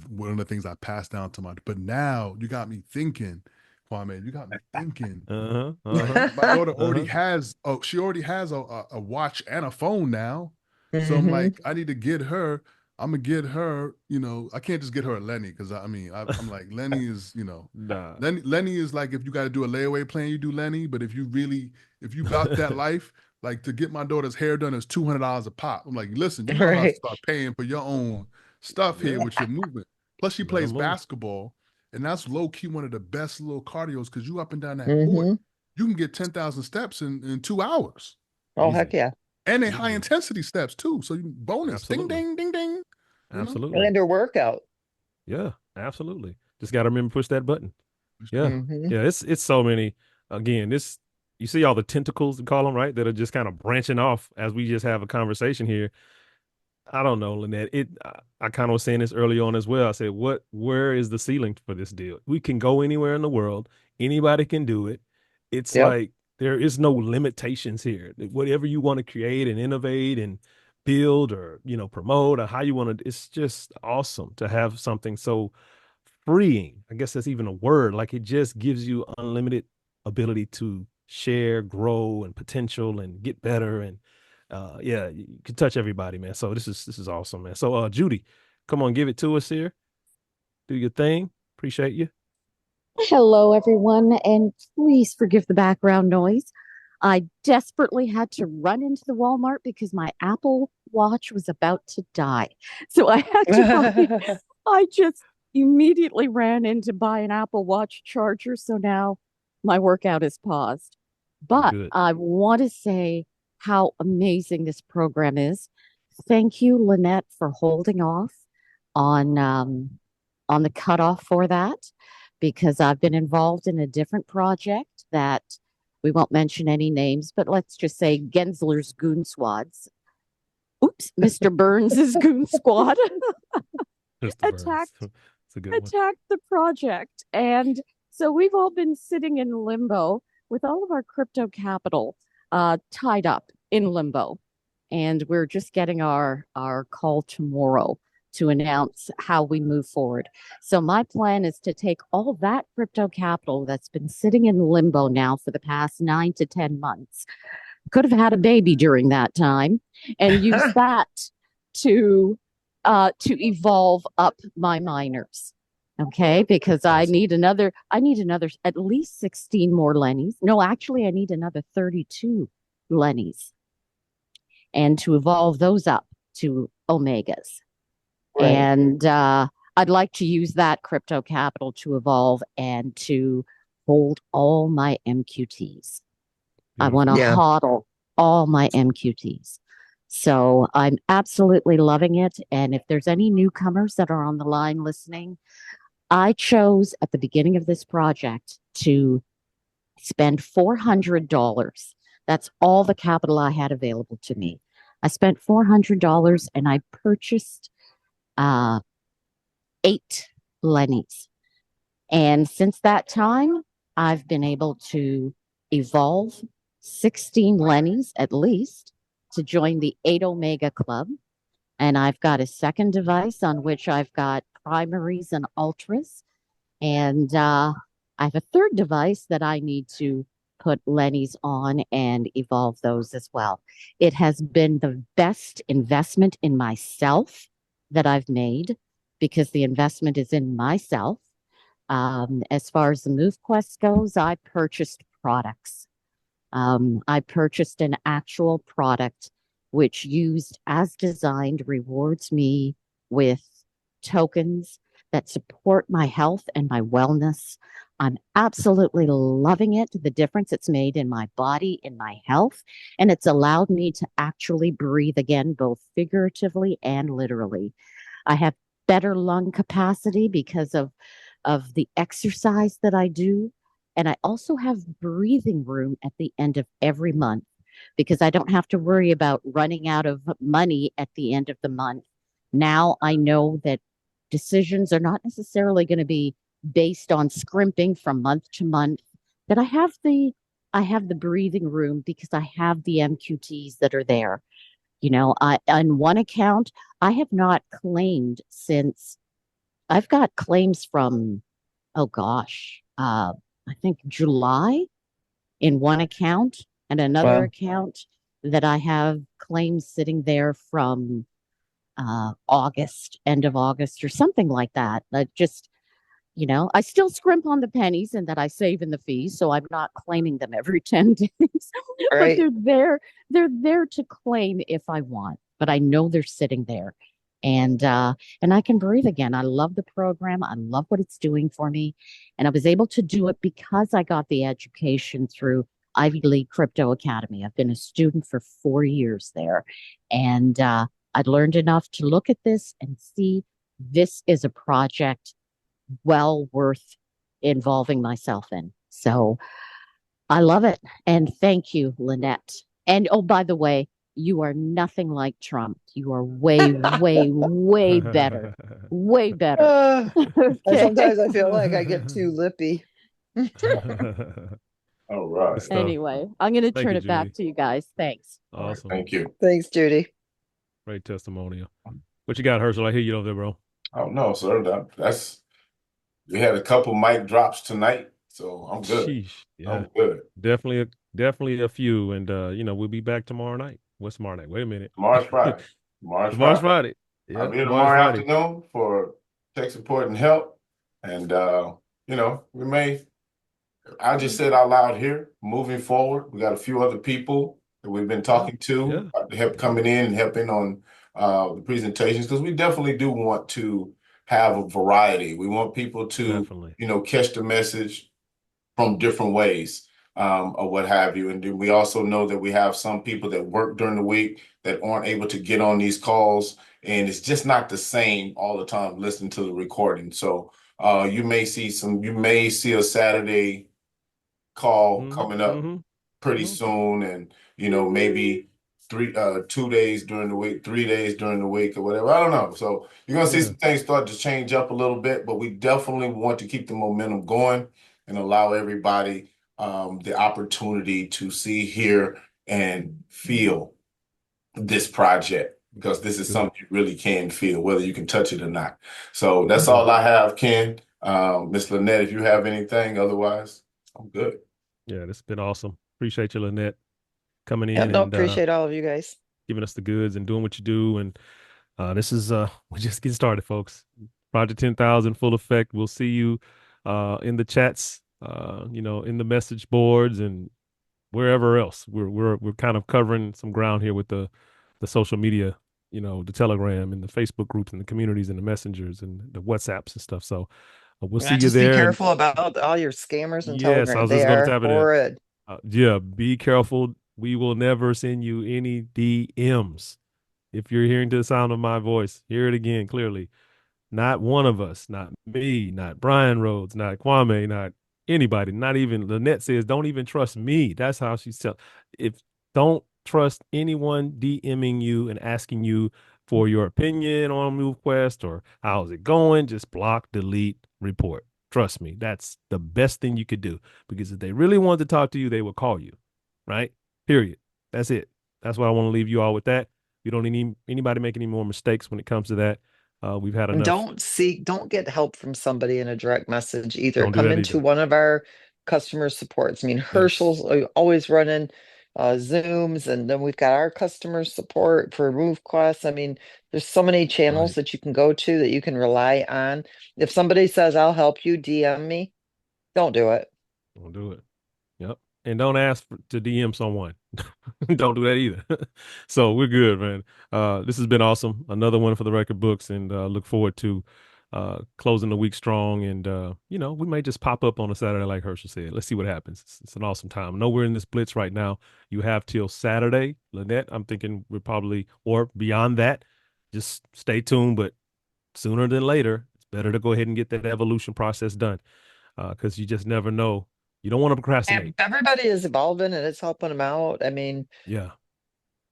one of the things I passed down to but now you got me thinking, Kwame, you got me thinking. Uh-huh. Like Uh-huh. my daughter already Uh-huh. has she already has a watch and a phone now. So I'm Mhm. like, I need to get her. I'm gonna get her, I can't just get her a Lenny because I'm like Lenny is, Nah. Lenny is like if you got to do a layaway plan, you do Lenny. But if you got that life, like to get my daughter's hair done is $200 a pop. I'm like, listen, you're gonna have to Right. start paying for your own stuff here Yeah. with your movement. Plus, she Let plays 'em move. basketball, and that's low key one of the best little cardios because you up and down that court, Mhm. you can get 10,000 steps in 2 hours, Oh, heck Easy. yeah. and they high Easy. intensity steps too. So you bonus, ding Absolutely. ding ding ding. Absolutely. And her workout. Yeah, absolutely. Just got to remember to push that button. Yeah. Mhm. Yeah, it's so many. Again, you see all the tentacles, we call them, right? That are just kind of branching off as we just have a conversation here. I don't know, Lynette. I kind of was saying this early on as well. I said, where is the ceiling for this deal? We can go anywhere in the world. Anybody can do it. It's Yep. like there is no limitations here. Whatever you want to create and innovate and build or, promote or how you want to, it's just awesome to have something so freeing. I guess that's even a word. Like it just gives you unlimited ability to share, grow, and potential and get better. And yeah, you can touch everybody, man. So this is awesome, man. So Judy, come on, give it to us here. Do your thing. Appreciate you. Hello, everyone, and please forgive the background noise. I desperately had to run into the Walmart because my Apple Watch was about to die. So I had to I just immediately ran in to buy an Apple Watch charger. So now my workout is paused. But Good. I want to say how amazing this program is. Thank you, Lynette, for holding off on the cutoff for that because I've been involved in a different project that we won't mention any names, but let's just say Gensler's Goon Squads. Oops, Mr. Burns's Goon Squad Mr. Burns. attacked It's a good one. attacked the project. And so we've all been sitting in limbo with all of our crypto capital tied up in limbo. And we're just getting our call tomorrow to announce how we move forward. So my plan is to take all that crypto capital that's been sitting in limbo now for the past 9 to 10 months, could have had a baby during that time, and use that to evolve up my miners. Okay, because I need another at least 16 more Lennies. No, actually I need another 32 Lennies. And to evolve those up to Omegas. Right. And I'd like to use that crypto capital to evolve and to hold all my MQTs. I want to Yeah. hodl all my MQTs. So I'm absolutely loving it. And if there's any newcomers that are on the line listening, I chose at the beginning of this project to spend $400. That's all the capital I had available to me. I spent $400 and I purchased 8 Lennies. And since that time, I've been able to evolve 16 Lennies at least to join the 8 Omega Club. And I've got a second device on which I've got primaries and ultras. And I have a third device that I need to put Lennies on and evolve those as well. It has been the best investment in myself that I've made because the investment is in myself. As far as the Move Quest goes, I purchased products. I purchased an actual product which, used as designed, rewards me with tokens that support my health and my wellness. I'm absolutely loving it, the difference it's made in my body, in my health, and it's allowed me to actually breathe again, both figuratively and literally. I have better lung capacity because of the exercise that I do. And I also have breathing room at the end of every month because I don't have to worry about running out of money at the end of the month. Now I know that decisions are not necessarily going to be based on scrimping from month to month, that I have the breathing room because I have the MQTs that are there. You know, on one account, I have not claimed since I've got claims from, oh gosh, I think July in one account, and another Wow. account that I have claims sitting there from August, end of August, or something like that. Just, you know, I still scrimp on the pennies and that I save in the fees, so I'm not claiming them every 10 days. But Right. they're there to claim if I want, but I know they're sitting there. And I can breathe again. I love the program. I love what it's doing for me. And I was able to do it because I got the education through Ivy League Crypto Academy. I've been a student for 4 years there. And I'd learned enough to look at this and see this is a project well worth involving myself in. So I love it. And thank you, Lynette. And oh, by the way, you are nothing like Trump. You are way, way, way better. Way better. Okay. Sometimes I feel like I get too lippy. All right. Good stuff. Anyway, I'm going to Thank turn you, it back Judy. to you guys. Thanks. All right, Awesome. thank you. Thanks, Judy. Great testimonial. What you got, Herschel? I hear you over there, bro. Oh no, sir. We had a couple mic drops tonight, so I'm good. Sheesh. Yeah, I'm good. definitely a few. And you know, we'll be back tomorrow night. What's tomorrow night? Wait a minute. Tomorrow's Friday. Tomorrow's Friday. Yeah, I'll be here tomorrow's tomorrow Friday. afternoon for tech support and help. And you know, I just said out loud here, moving forward, we got a few other people that we've been talking to to help coming in and helping on the presentations, because we definitely do want to have a variety. We want people to, Definitely. you know, catch the message from different ways, or what have you. And then we also know that we have some people that work during the week that aren't able to get on these calls, and it's just not the same all the time listening to the recording. So you may see a Saturday call coming up pretty soon, and you know, maybe 2 days during the week, 3 days during the week, or whatever. I don't know. So you're gonna see some things start to change up a little bit, but we definitely want to keep the momentum going and allow everybody the opportunity to see, hear, and feel this project, because this is something you really can feel, whether you can touch it or not. So that's all I have, Ken. Miss Lynette, if you have anything, otherwise, I'm good. Yeah, this has been awesome. Appreciate you, Lynette, coming in Yeah, no, and appreciate all of you guys. giving us the goods and doing what you do. And this is we're just getting started, folks. Project 10,000 full effect. We'll see you in the chats, you know, in the message boards and wherever else. We're kind of covering some ground here with the social media the Telegram and the Facebook groups and the communities and the messengers and the WhatsApps and stuff. So we'll see Yeah, you just be there. And careful about all your scammers and yes, I Telegram. was They just going to are tap into that. horrid. Yeah, be careful. We will never send you any DMs. If you're hearing to the sound of my voice, hear it again clearly. Not one of us, not me, not Brian Rhodes, not Kwame, not anybody, not even Lynette says, don't even trust me. That's how she's telling. If don't trust anyone DMing you and asking you for your opinion on MoveQuest or how's it going, just block, delete, report. Trust me, that's the best thing you could do, because if they really wanted to talk to you, they would call you, right? Period. That's it. That's what I want to leave you all with that. You don't need anybody make any more mistakes when it comes to that. We've had And enough. don't get help from somebody in a direct message either. Don't do Come that into either. one of our customer supports. I mean, Yes. Herschel's always running Zooms, and then we've got our customer support for MoveQuest. I mean, there's so many channels Right. that you can go to that you can rely on. If somebody says, I'll help you, DM me, don't do it. Don't do it. Yep. And don't ask to DM someone. Don't do that either. So we're good, man. This has been awesome. Another one for the record books, and look forward to closing the week strong. And we may just pop up on a Saturday, like Herschel said. Let's see what happens. It's an awesome time. I know we're in this blitz right now. You have till Saturday, Lynette. I'm thinking we're probably, or beyond that. Just stay tuned, but sooner than later, it's better to go ahead and get that evolution process done, because you just never know. You don't want to procrastinate. And everybody is evolving and it's helping them out. I mean, Yeah.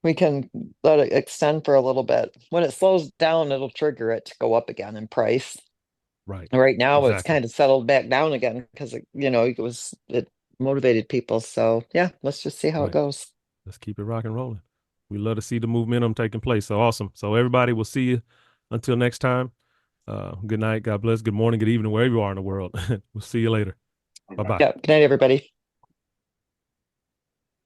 we can let it extend for a little bit. When it slows down, it'll trigger it to go up again in price. Right. Right now, it's Exactly. kind of settled back down again because it motivated people. So yeah, let's just see how it Right. goes. Let's keep it rock and rolling. We love to see the momentum taking place. So awesome. So everybody, we'll see you until next time. Good night. God bless. Good morning. Good evening, wherever you are in the world. We'll see you later. Bye-bye. Yeah. Good night, everybody.